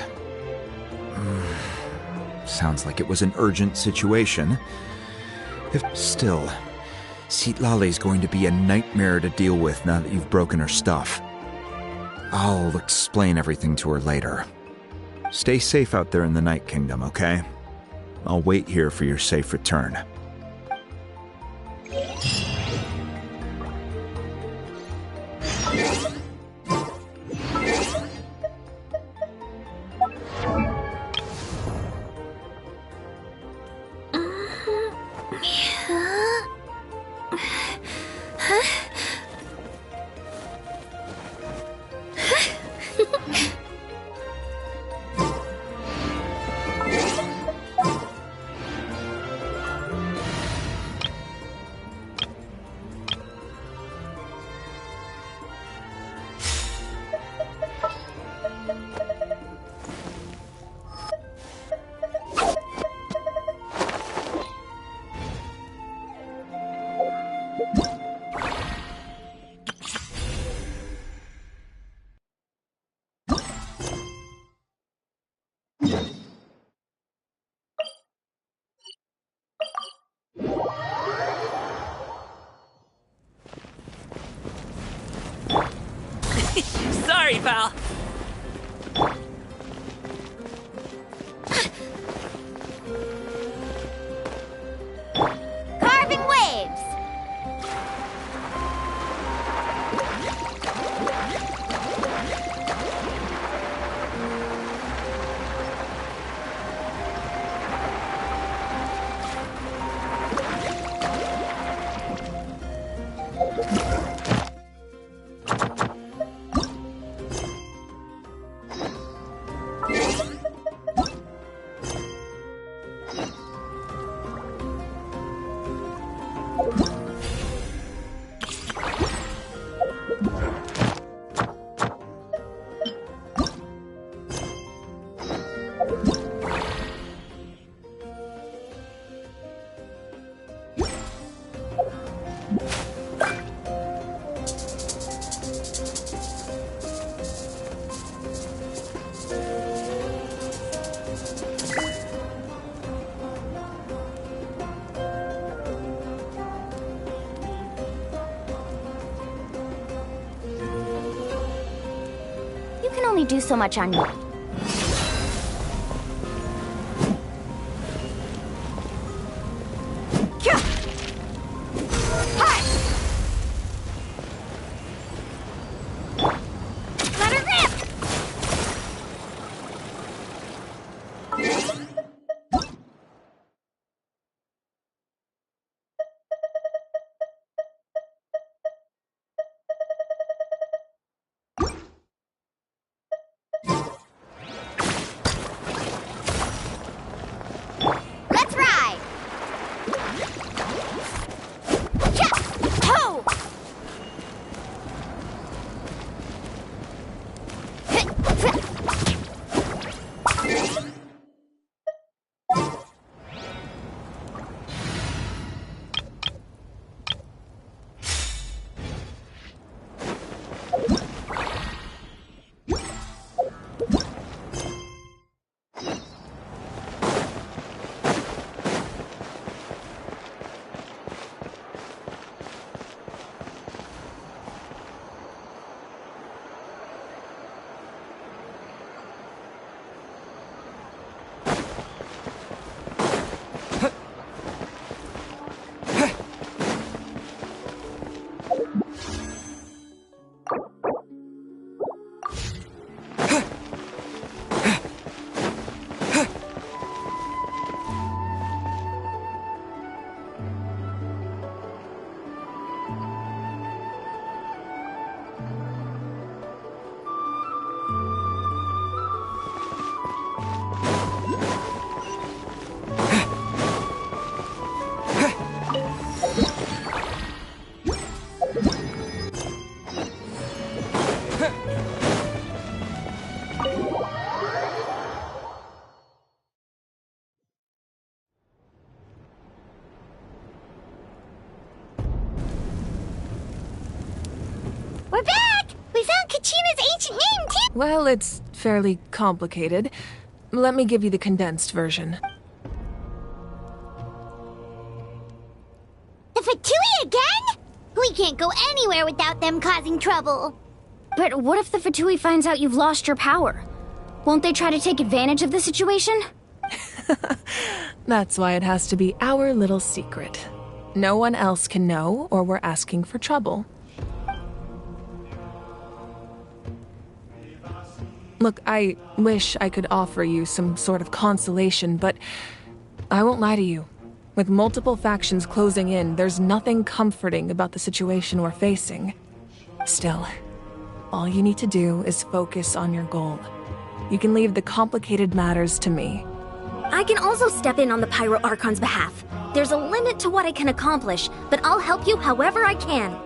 Sounds like it was an urgent situation. If still, Citlali's going to be a nightmare to deal with now that you've broken her stuff. I'll explain everything to her later. Stay safe out there in the Night Kingdom, okay? I'll wait here for your safe return. Sorry, pal. Carving waves. You can only do so much on you. We're back! We found Kachina's ancient name, too! Well, it's fairly complicated. Let me give you the condensed version. The Fatui again? We can't go anywhere without them causing trouble. But what if the Fatui finds out you've lost your power? Won't they try to take advantage of the situation? That's why it has to be our little secret. No one else can know, or we're asking for trouble. Look, I wish I could offer you some sort of consolation, but I won't lie to you. With multiple factions closing in, there's nothing comforting about the situation we're facing. Still, all you need to do is focus on your goal. You can leave the complicated matters to me. I can also step in on the Pyro Archon's behalf. There's a limit to what I can accomplish, but I'll help you however I can.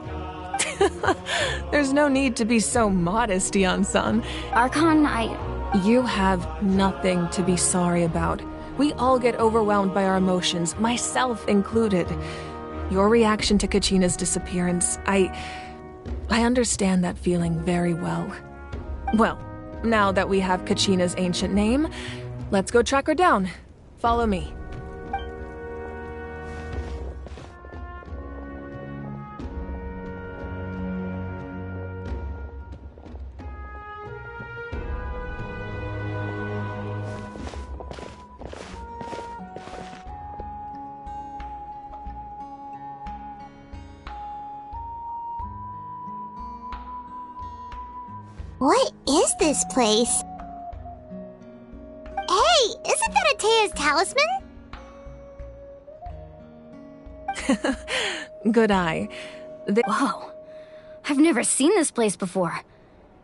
There's no need to be so modest, Yan-san. Archon, You have nothing to be sorry about. We all get overwhelmed by our emotions, myself included. Your reaction to Kachina's disappearance, I understand that feeling very well. Well, now that we have Kachina's ancient name, let's go track her down. Follow me. What is this place? Hey, isn't that Atea's talisman? Good eye. Whoa. I've never seen this place before.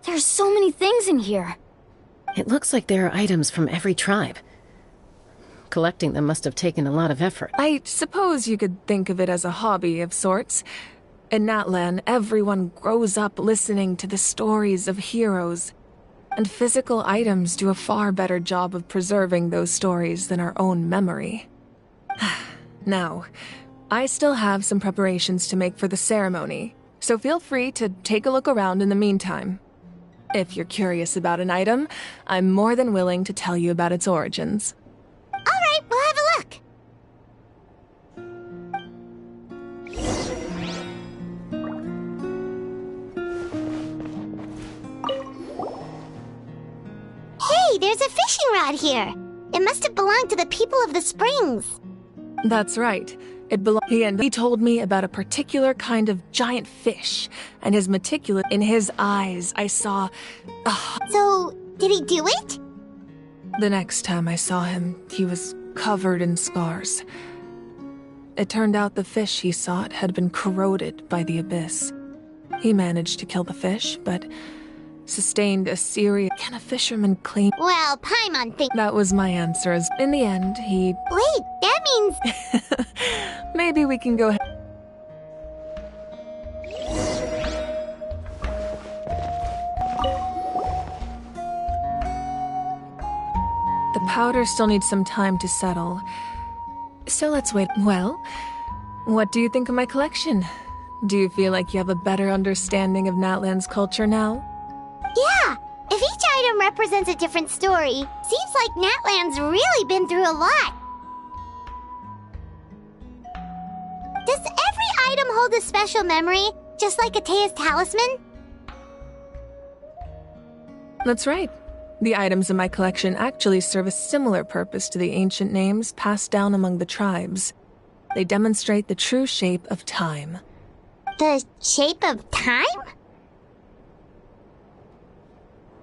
There's so many things in here. It looks like there are items from every tribe. Collecting them must have taken a lot of effort. I suppose you could think of it as a hobby of sorts. In Natlan, everyone grows up listening to the stories of heroes, and physical items do a far better job of preserving those stories than our own memory. Now, I still have some preparations to make for the ceremony, so feel free to take a look around in the meantime. If you're curious about an item, I'm more than willing to tell you about its origins. All right, we'll have a look. Hey, there's a fishing rod here. It must have belonged to the people of the springs. That's right. He told me about a particular kind of giant fish, and his meticulous... In his eyes, I saw... So, did he do it? The next time I saw him, he was covered in scars. It turned out the fish he sought had been corroded by the abyss. He managed to kill the fish, but sustained a serious... Can a fisherman claim... Well, Paimon think... That was my answer, as in the end, he... Wait, that means... Maybe we can go ahead... The powder still needs some time to settle. So let's wait. Well, what do you think of my collection? Do you feel like you have a better understanding of Natlan's culture now? Yeah! If each item represents a different story, seems like Natlan's really been through a lot. Does every item hold a special memory, just like Atea's talisman? That's right. The items in my collection actually serve a similar purpose to the ancient names passed down among the tribes. They demonstrate the true shape of time. The shape of time?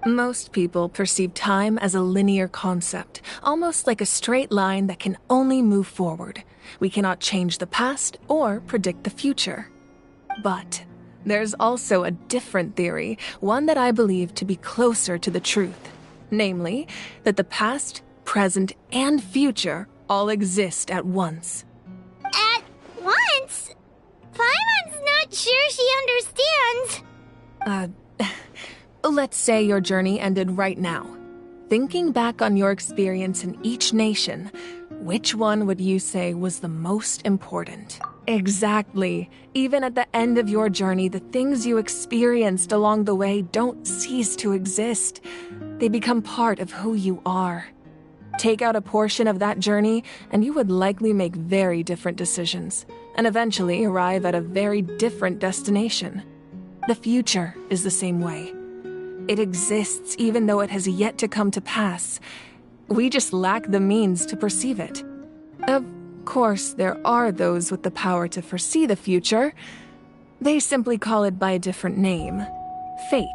Most people perceive time as a linear concept, almost like a straight line that can only move forward. We cannot change the past or predict the future. But there's also a different theory, one that I believe to be closer to the truth. Namely, that the past, present, and future all exist at once. At once? Paimon's not sure she understands. Let's say your journey ended right now. Thinking back on your experience in each nation, which one would you say was the most important? Exactly. Even at the end of your journey, the things you experienced along the way don't cease to exist. They become part of who you are. Take out a portion of that journey, and you would likely make very different decisions, and eventually arrive at a very different destination. The future is the same way. It exists even though it has yet to come to pass. We just lack the means to perceive it. Of course, there are those with the power to foresee the future. They simply call it by a different name. Fate.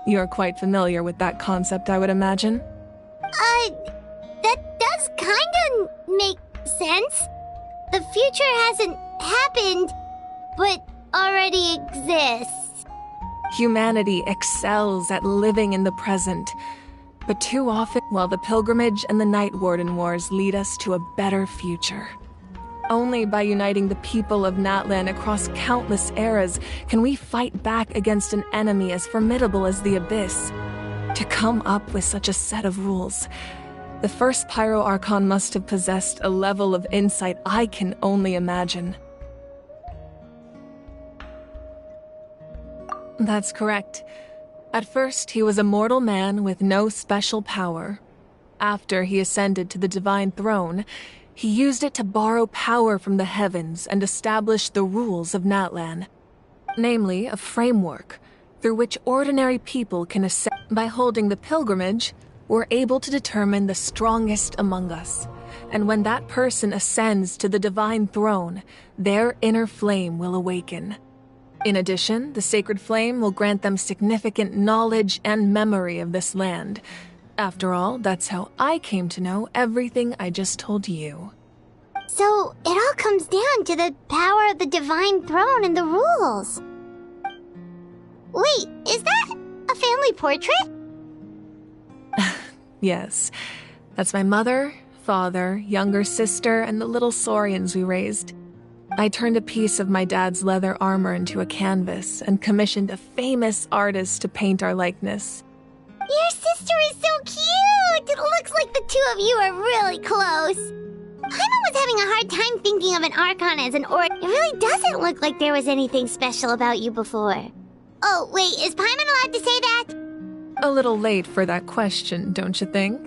You're quite familiar with that concept, I would imagine. That does kinda make sense. The future hasn't happened, but already exists. Humanity excels at living in the present. But too often, while the pilgrimage and the Night Warden Wars lead us to a better future. Only by uniting the people of Natlan across countless eras can we fight back against an enemy as formidable as the Abyss. To come up with such a set of rules, the first Pyro Archon must have possessed a level of insight I can only imagine. That's correct. At first, he was a mortal man with no special power. After he ascended to the divine throne, he used it to borrow power from the heavens and establish the rules of Natlan. Namely, a framework through which ordinary people can ascend. By holding the pilgrimage, we're able to determine the strongest among us. And when that person ascends to the divine throne, their inner flame will awaken. In addition, the sacred flame will grant them significant knowledge and memory of this land. After all, that's how I came to know everything I just told you. So, it all comes down to the power of the divine throne and the rules. Wait, is that a family portrait? Yes. That's my mother, father, younger sister, and the little saurians we raised. I turned a piece of my dad's leather armor into a canvas and commissioned a famous artist to paint our likeness. Your sister is so cute! It looks like the two of you are really close. Paimon was having a hard time thinking of an Archon as an orc. It really doesn't look like there was anything special about you before. Oh, wait, is Paimon allowed to say that? A little late for that question, don't you think?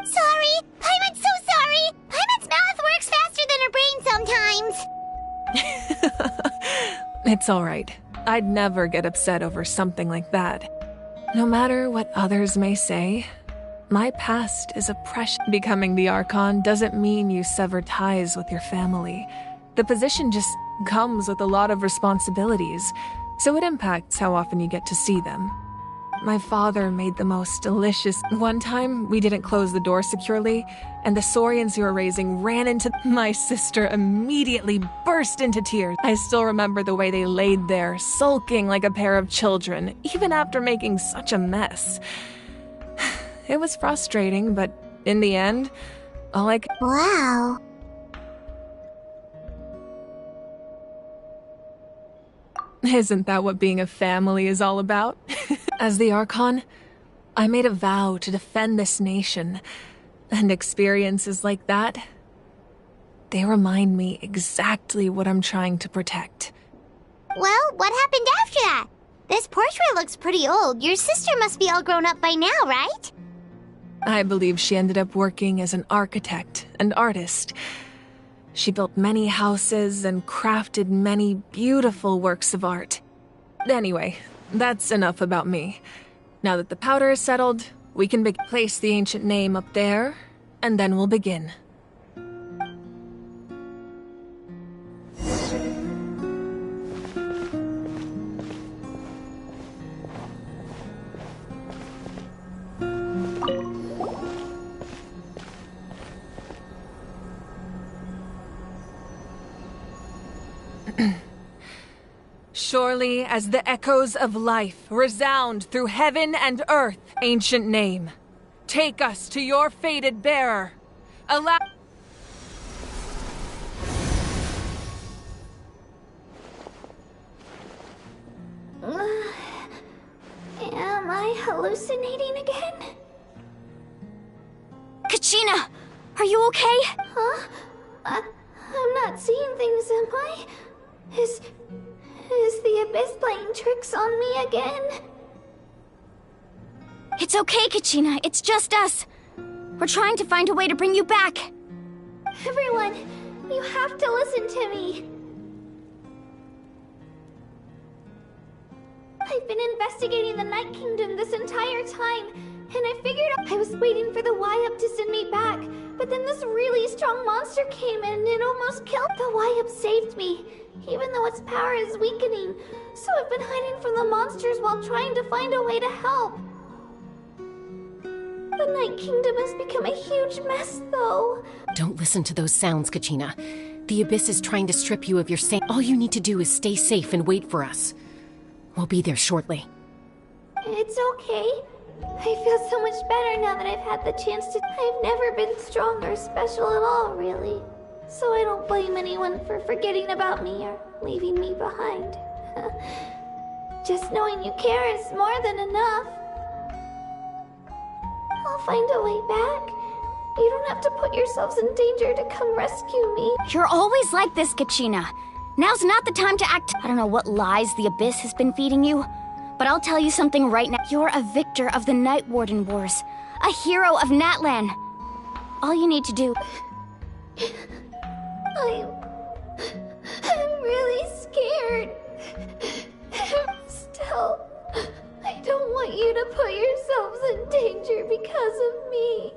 Sorry! Paimon's so sorry! Paimon's mouth works faster than her brain sometimes! It's alright. I'd never get upset over something like that. No matter what others may say, my past is a precious. Becoming the Archon doesn't mean you sever ties with your family. The position just comes with a lot of responsibilities, so it impacts how often you get to see them. My father made the most delicious. One time, we didn't close the door securely, and the saurians you were raising ran into. My sister immediately burst into tears. I still remember the way they laid there, sulking like a pair of children, even after making such a mess. It was frustrating, but in the end, all I could. Wow. Isn't that what being a family is all about? As the Archon, I made a vow to defend this nation, and experiences like that, they remind me exactly what I'm trying to protect. Well, what happened after that? This portrait looks pretty old. Your sister must be all grown up by now, right? I believe she ended up working as an architect and artist. She built many houses and crafted many beautiful works of art. Anyway, that's enough about me. Now that the powder is settled, we can place the ancient name up there, and then we'll begin. Surely as the echoes of life resound through heaven and earth, ancient name, take us to your fated bearer. Allow— Am I hallucinating again? Kachina! Are you okay? Huh? I'm not not seeing things, am I? Is the Abyss playing tricks on me again? It's okay, Kachina. It's just us. We're trying to find a way to bring you back. Everyone, you have to listen to me. I've been investigating the Night Kingdom this entire time, and I figured I was waiting for the Y-Up to send me back, but then this really strong monster came in and almost killed. The Y-Up saved me, even though its power is weakening, so I've been hiding from the monsters while trying to find a way to help. The Night Kingdom has become a huge mess, though. Don't listen to those sounds, Kachina. The Abyss is trying to strip you of your All you need to do is stay safe and wait for us. We'll be there shortly. It's okay. I feel so much better now that I've had the chance to. I've never been strong or special at all, really. So I don't blame anyone for forgetting about me or leaving me behind. Just knowing you care is more than enough. I'll find a way back. You don't have to put yourselves in danger to come rescue me. You're always like this, Kachina. Now's not the time to act. I don't know what lies the Abyss has been feeding you, but I'll tell you something right now. You're a victor of the Night Warden Wars, a hero of Natlan. All you need to do... I'm really scared. Still, I don't want you to put yourselves in danger because of me.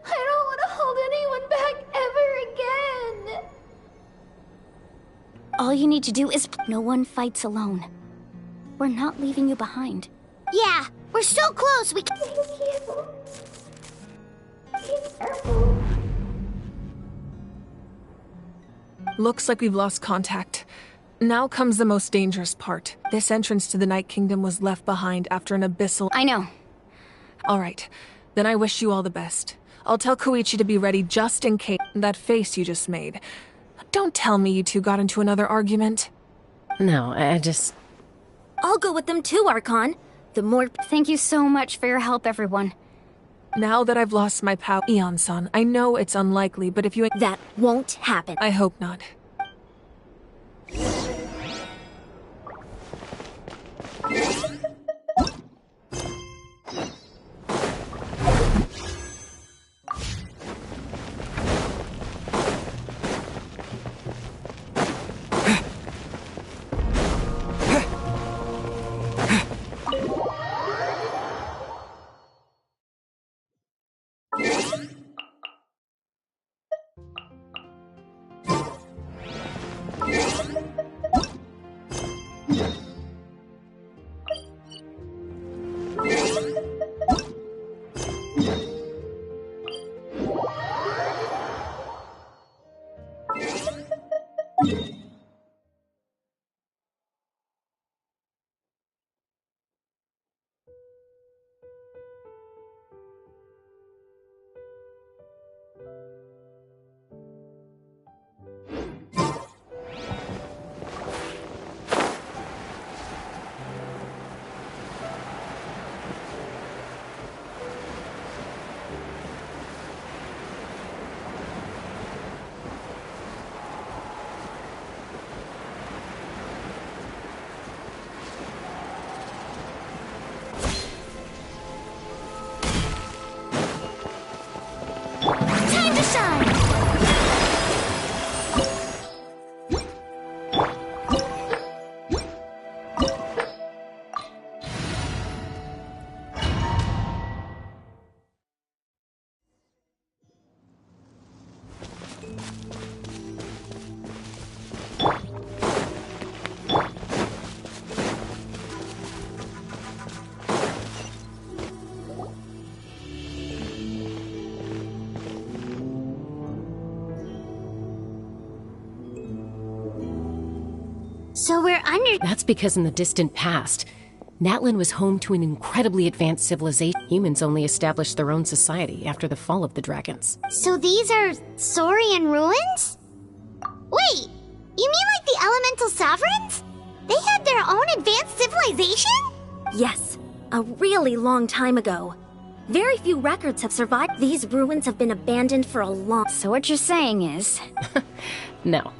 I don't want to hold anyone back ever again. All you need to do is... No one fights alone. We're not leaving you behind. Yeah, we're so close, we can... Thank you. Be careful. Looks like we've lost contact. Now comes the most dangerous part. This entrance to the Night Kingdom was left behind after an abyssal... I know. Alright, then I wish you all the best. I'll tell Koichi to be ready just in case. That face you just made. Don't tell me you two got into another argument. No, I just... I'll go with them too, Archon. The more... Thank you so much for your help, everyone. Now that I've lost my power, Eon-san, I know it's unlikely, but if you... That won't happen. I hope not. So we're under... That's because in the distant past, Natlan was home to an incredibly advanced civilization. Humans only established their own society after the fall of the dragons. So these are Saurian ruins? Wait, you mean like the elemental sovereigns? They had their own advanced civilization? Yes, a really long time ago. Very few records have survived. These ruins have been abandoned for a long... So what you're saying is... No.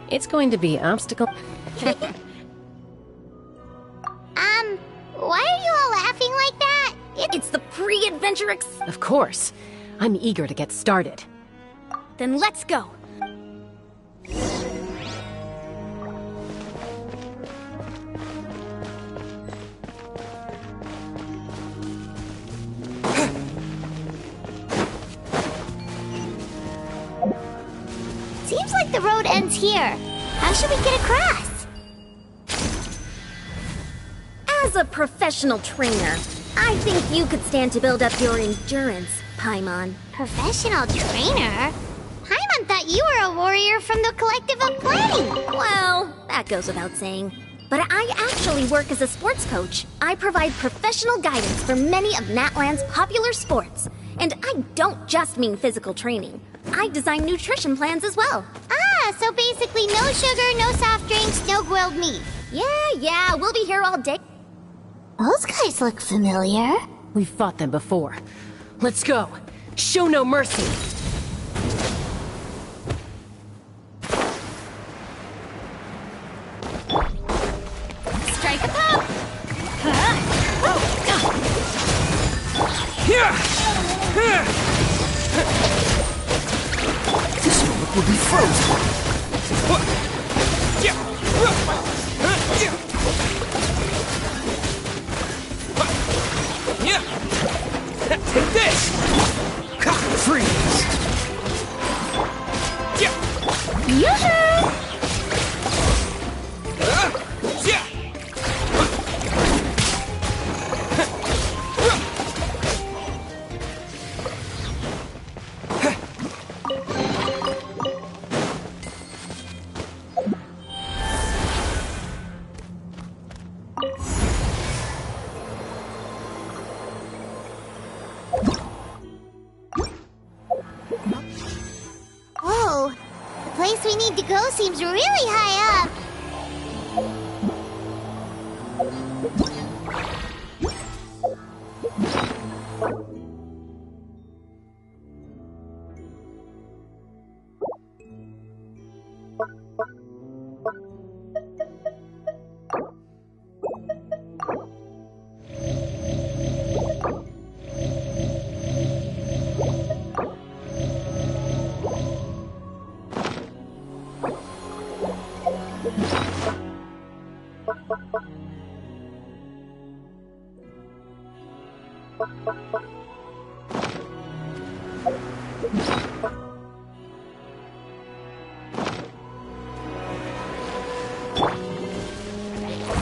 It's going to be obstacle... Why are you all laughing like that? It's the pre-adventure Of course. I'm eager to get started. Then let's go. Seems like the road ends here. How should we get across? As a professional trainer, I think you could stand to build up your endurance, Paimon. Professional trainer? Paimon thought you were a warrior from the Collective of Planning. Well, that goes without saying. But I actually work as a sports coach. I provide professional guidance for many of Natlan's popular sports. And I don't just mean physical training. I design nutrition plans as well. Ah, so basically no sugar, no soft drinks, no grilled meat. Yeah, we'll be here all day. Those guys look familiar. We've fought them before. Let's go. Show no mercy. Strike a pop! This moment will be frozen. Take this! Freeze! Yoo-hoo! Whoa! The place we need to go seems really high up.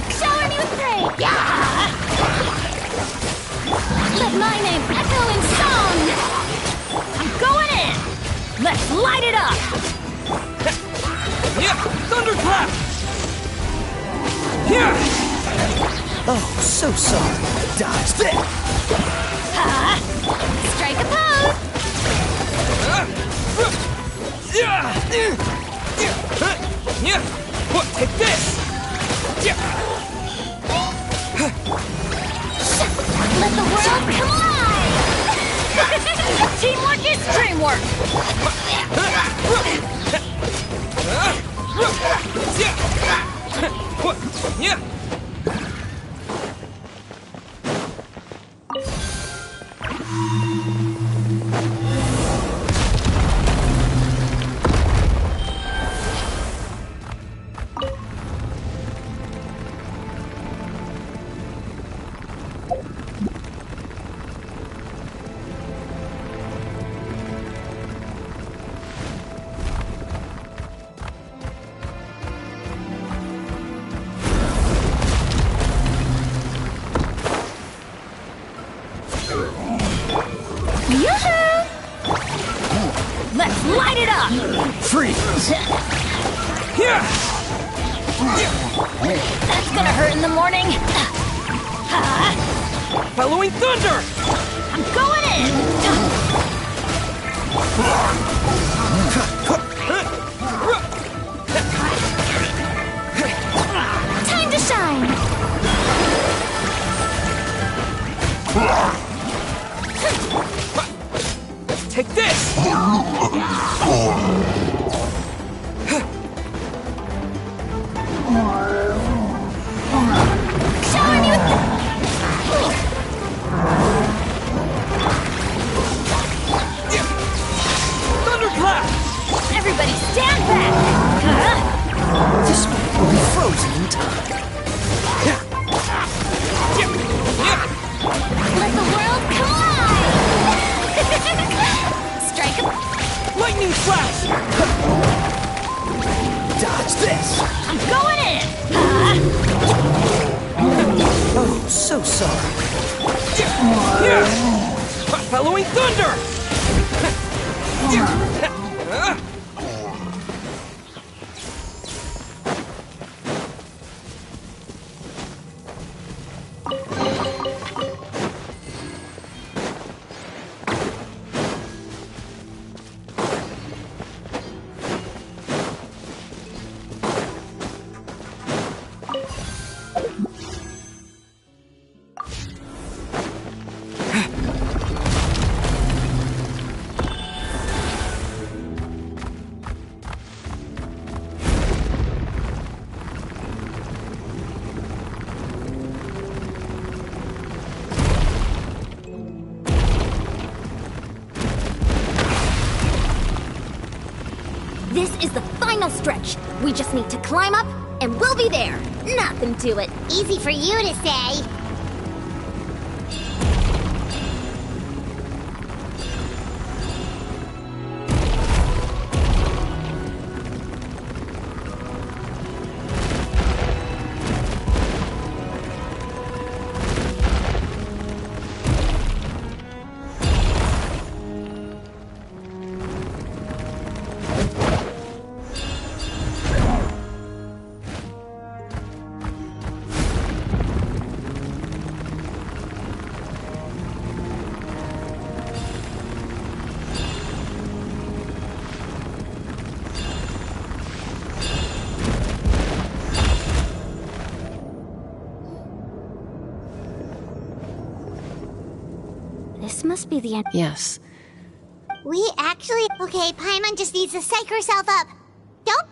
Shower me with praise! Yeah! Let my name echo in song! I'm going in! Let's light it up! Thunderclap! Oh, so sorry. Dodge that! Strike a pose! Take this! Let the world come alive! Teamwork is dreamwork! Let's light it up! Freeze! That's gonna hurt in the morning! Following thunder! I'm going in! Time to shine! Take this! I'm going in! Oh, so sorry. Following thunder! This is the final stretch. We just need to climb up, and we'll be there. Nothing to it. Easy for you to say. This must be the end. Yes. We actually... Okay, Paimon just needs to psych herself up. Don't...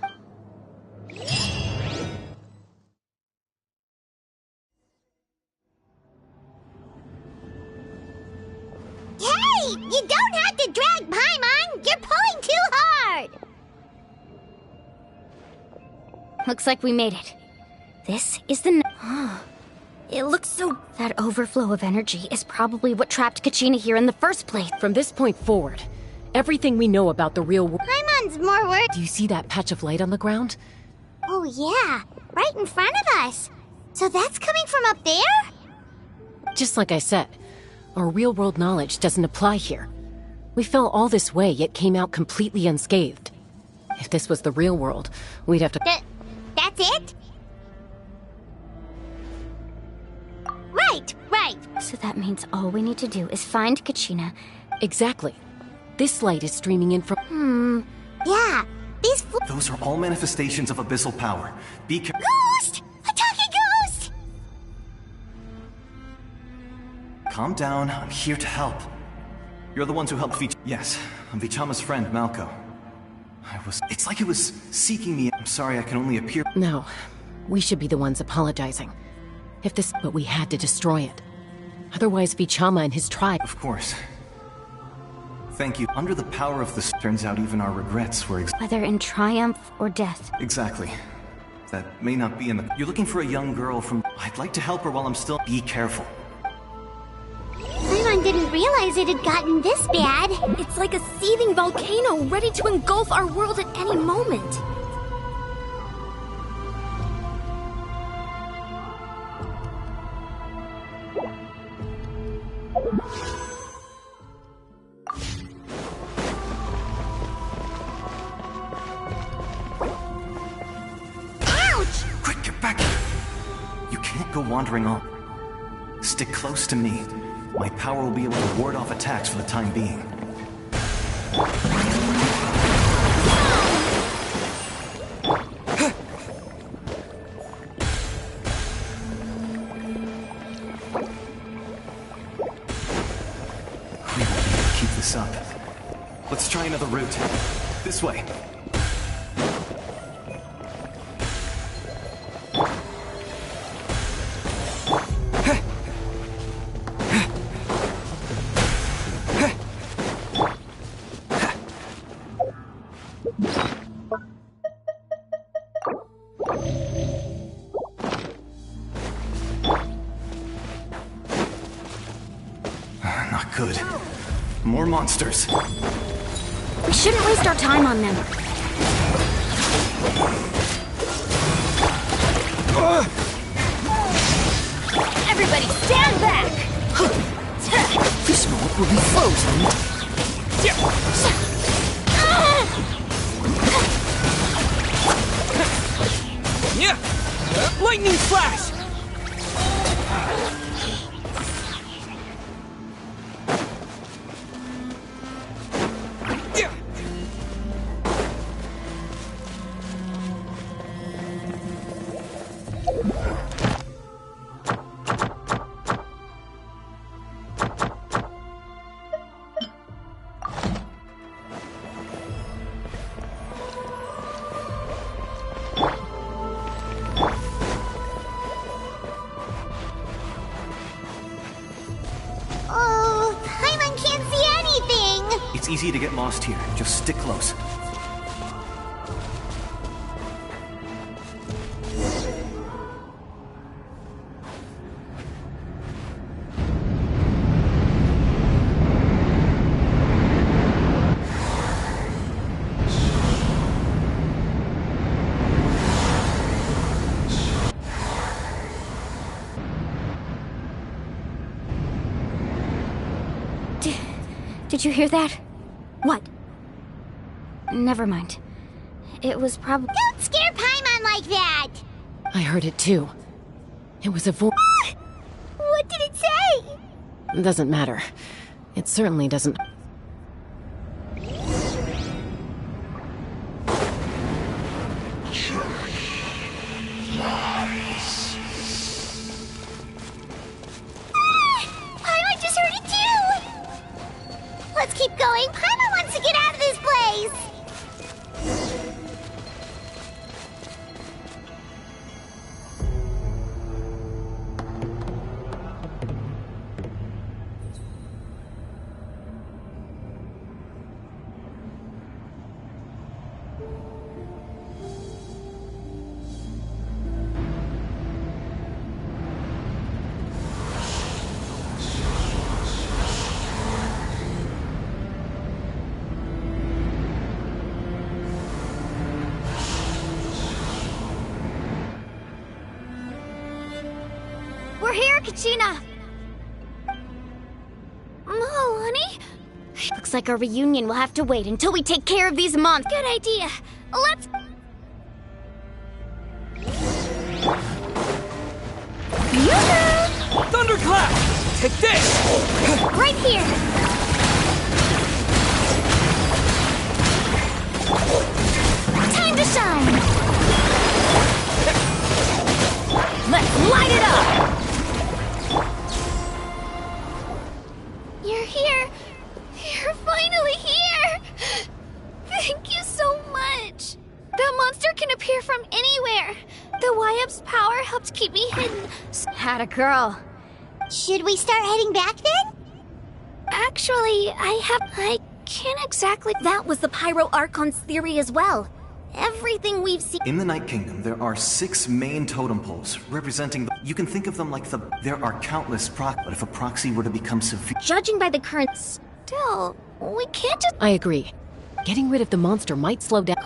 Hey! You don't have to drag Paimon! You're pulling too hard! Looks like we made it. This is the... It looks so... That overflow of energy is probably what trapped Kachina here in the first place. From this point forward, everything we know about the real world... Paimon's more worth... Do you see that patch of light on the ground? Oh yeah, right in front of us. So that's coming from up there? Just like I said, our real-world knowledge doesn't apply here. We fell all this way, yet came out completely unscathed. If this was the real world, we'd have to... That's it? Right. So that means all we need to do is find Kachina. Exactly. This light is streaming in from... Yeah, these... Those are all manifestations of abyssal power. Be careful. Ghost! A talking ghost! Calm down, I'm here to help. You're the ones who helped Yes, I'm Vichama's friend, Malco. It's like it was seeking me. I'm sorry I can only appear... No, we should be the ones apologizing. But we had to destroy it. Otherwise, Vichama and his tribe... Of course. Thank you. Under the power of the... Turns out even our regrets were... Whether in triumph or death. Exactly. That may not be in the... You're looking for a young girl from... I'd like to help her while I'm still... Be careful. Paimon didn't realize it had gotten this bad. It's like a seething volcano ready to engulf our world at any moment. Quick, get back here! You can't go wandering on. Stick close to me. My power will be able to ward off attacks for the time being. We won't be able to keep this up. Let's try another route. This way. Not good. More monsters. We shouldn't waste our time on them. Everybody stand back! This world will be frozen. Yeah! Lightning flash! Oh, Paimon can't see anything! It's easy to get lost here. Just stick close. Did you hear that? What? Never mind. It was probably... Don't scare Paimon like that! I heard it too. It was a voice. What did it say? Doesn't matter. It certainly doesn't. Paimon just heard it too! Let's keep going. Paimon wants to get out of this place! We're here, Kachina! Mo, honey? Looks like our reunion will have to wait until we take care of these monsters. Good idea. Let's... Thunderclap! Take this! Right here! Time to shine! Let's light it up! You're here! You're finally here! Thank you so much! That monster can appear from anywhere! The Y-Up's power helped keep me hidden. Had a girl. Should we start heading back then? Actually, I can't exactly... That was the Pyro Archon's theory as well. Everything we've seen... In the Night Kingdom, there are 6 main totem poles, representing... You can think of them like the... There are countless but if a proxy were to become severe... Judging by the current... Still, we can't just... I agree. Getting rid of the monster might slow down.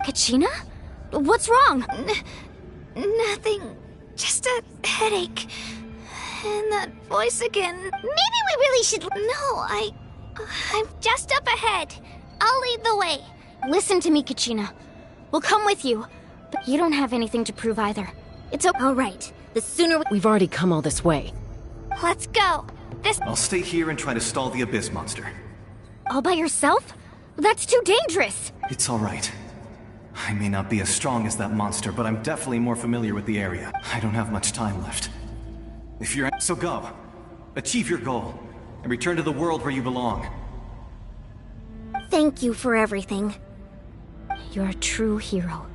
Kachina? What's wrong? Nothing. Just a headache. And that voice again. Maybe we really should... No, I'm just up ahead. I'll lead the way. Listen to me, Kachina. We'll come with you. But you don't have anything to prove either. It's okay. All right. The sooner We've already come all this way. Let's go. I'll stay here and try to stall the Abyss monster. All by yourself? That's too dangerous. It's all right. I may not be as strong as that monster, but I'm definitely more familiar with the area. I don't have much time left. If you're... So go. Achieve your goal. And return to the world where you belong. Thank you for everything. You're a true hero.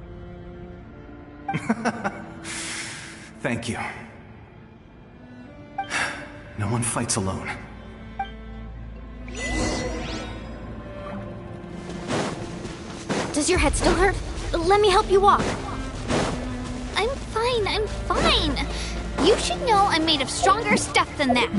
Thank you. No one fights alone. Does your head still hurt? Let me help you walk. I'm fine. You should know I'm made of stronger stuff than that.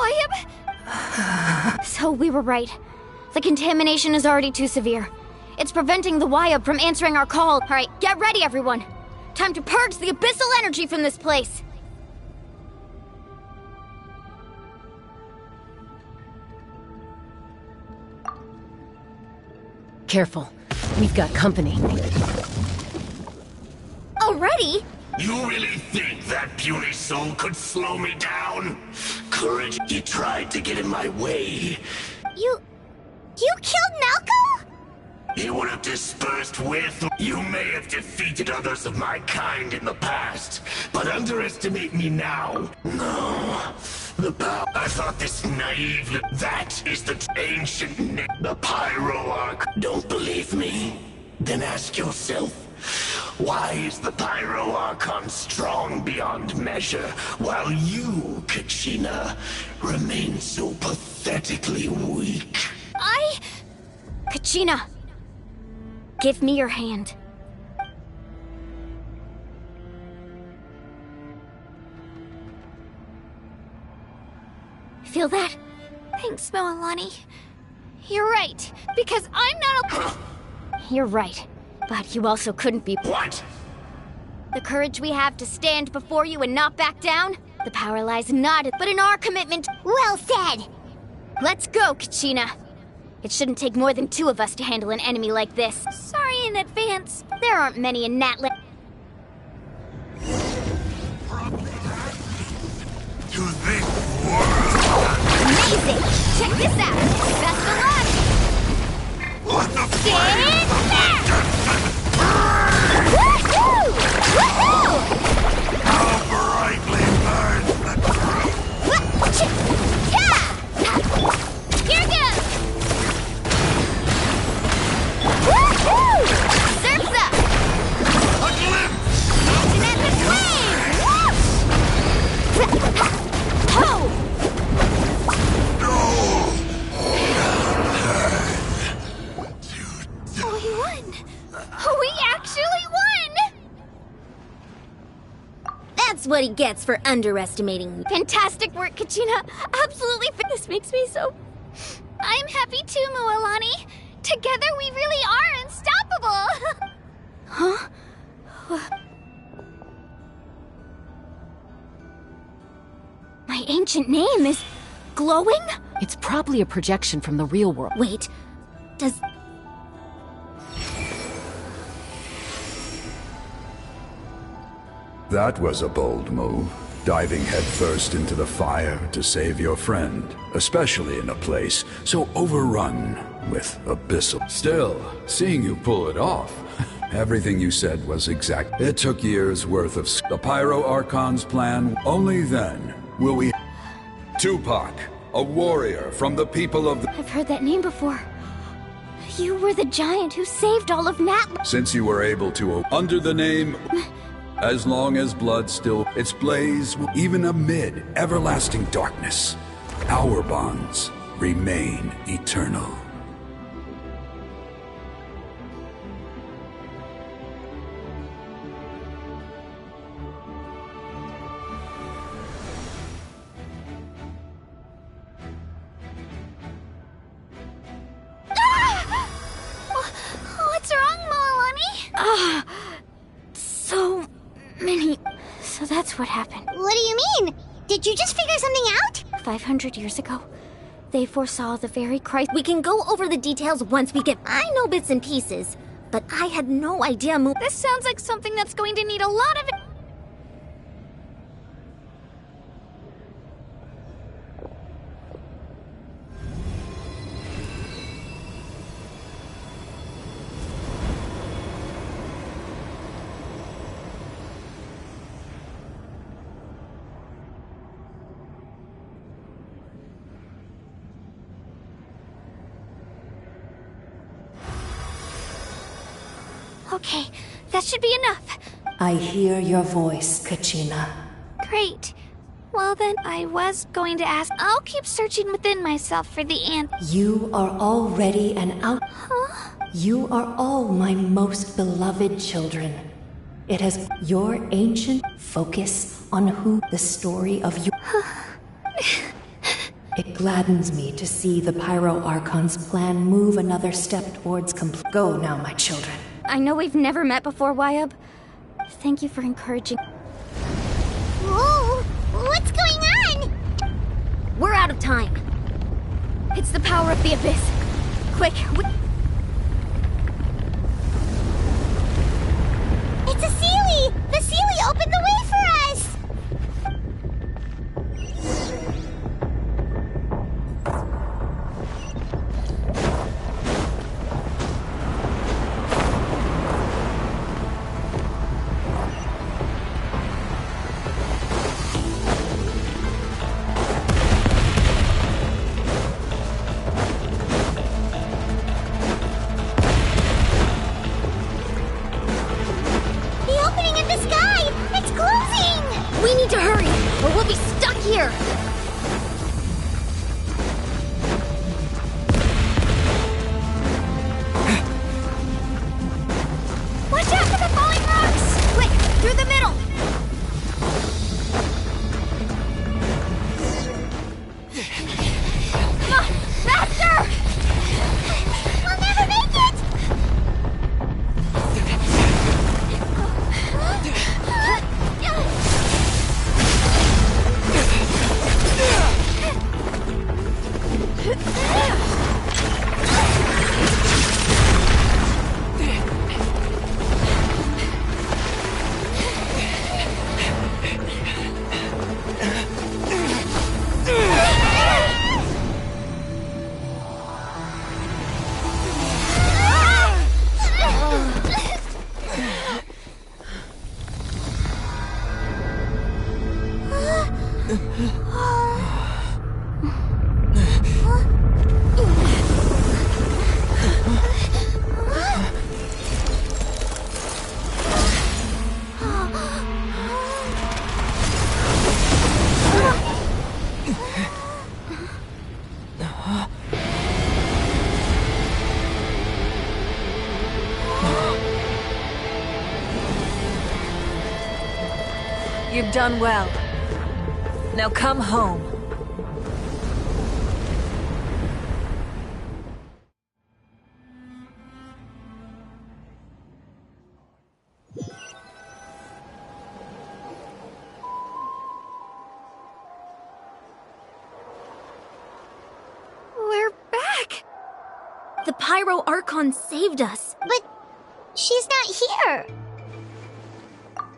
Why So we were right. The contamination is already too severe. It's preventing the Wyab from answering our call. Alright, get ready, everyone. Time to purge the abyssal energy from this place. Careful. We've got company. Already? You really think that puny soul could slow me down? Courage, he tried to get in my way. You killed Malcolm? He would have dispersed with... You may have defeated others of my kind in the past, but underestimate me now. No. The power... I thought this naive... That is the ancient... The Pyro Arc. Don't believe me? Then ask yourself, why is the Pyro Archon strong beyond measure, while you, Kachina, remain so pathetically weak? Kachina! Give me your hand. Feel that? Thanks, Moalani. You're right, because I'm not You're right, but you also couldn't be— What? The courage we have to stand before you and not back down? The power lies not, but in our commitment— Well said! Let's go, Kachina. It shouldn't take more than 2 of us to handle an enemy like this. Sorry in advance. There aren't many in Natlan. To this world! Amazing! Check this out! Best of luck! What the Stand back! Woohoo! Woohoo! How brightly burns the truth! Here goes! Woohoo! Surf's up! A glimpse! Action at the swing! Ho! We won! We actually won! That's what he gets for underestimating me. Fantastic work, Kachina! Absolutely This makes me so... I'm happy too, Moalani! Together we really are unstoppable! Huh? My ancient name is... glowing? It's probably a projection from the real world. Wait, does... That was a bold move, diving headfirst into the fire to save your friend, especially in a place so overrun with abyssal. Still, seeing you pull it off, everything you said was exact. It took years worth of the Pyro Archon's plan. Only then will we... Tupac, a warrior from the people of the... I've heard that name before. You were the giant who saved all of Natlan. Since you were able to, under the name... As long as blood still its blaze, even amid everlasting darkness, our bonds remain eternal. What's wrong, Moalani? So many... So that's what happened. What do you mean? Did you just figure something out? 500 years ago, they foresaw the very crisis. We can go over the details once we get... I know bits and pieces, but I had no idea This sounds like something that's going to need a lot of... Okay, that should be enough. I hear your voice, Kachina. Great. Well then, I was going to ask... I'll keep searching within myself for the answer. You are already an out... Huh? You are all my most beloved children. It has your ancient focus on who the story of you... It gladdens me to see the Pyro Archon's plan move another step towards complete. Go now, my children. I know we've never met before, Wyub. Thank you for encouraging. Whoa! What's going on? We're out of time. It's the power of the Abyss. Quick, It's a Seelie! The Seelie opened the way for us! here! Watch out for the falling rocks! Quick, through the middle! Come on, faster! We'll never make it! You've done well. Now come home. We're back! The Pyro Archon saved us. But she's not here.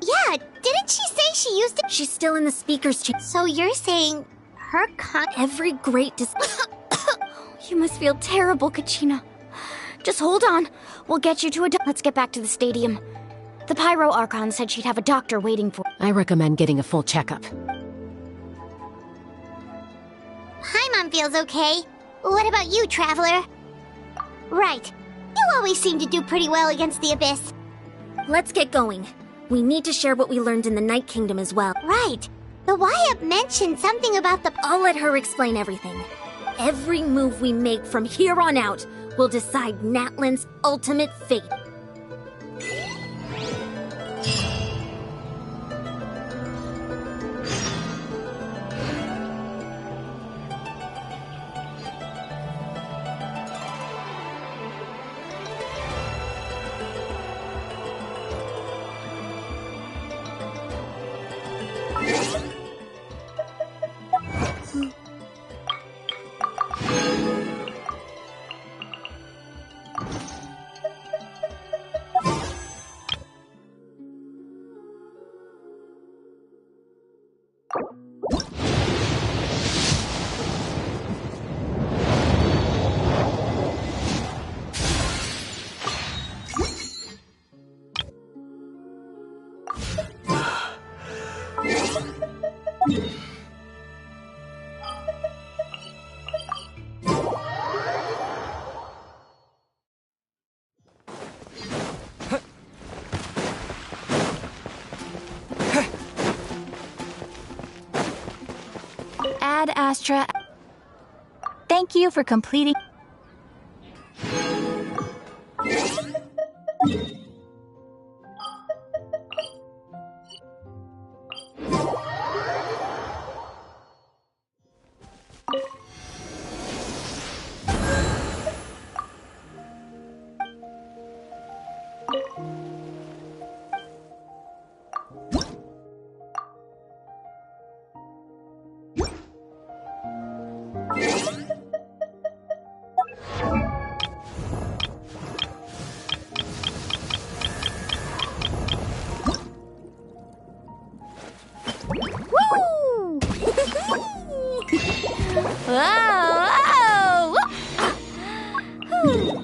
Yeah, didn't she say she used it? She's still in the speaker's chamber. So you're saying her Every great You must feel terrible, Kachina. Just hold on. We'll get you to a Let's get back to the stadium. The Pyro Archon said she'd have a doctor waiting for. I recommend getting a full checkup. Paimon feels okay. What about you, Traveler? Right. You always seem to do pretty well against the Abyss. Let's get going. We need to share what we learned in the Night Kingdom as well. Right. The Wyup mentioned something about the... I'll let her explain everything. Every move we make from here on out will decide Natlan's ultimate fate. Ad Astra. Thank you for completing. Woo!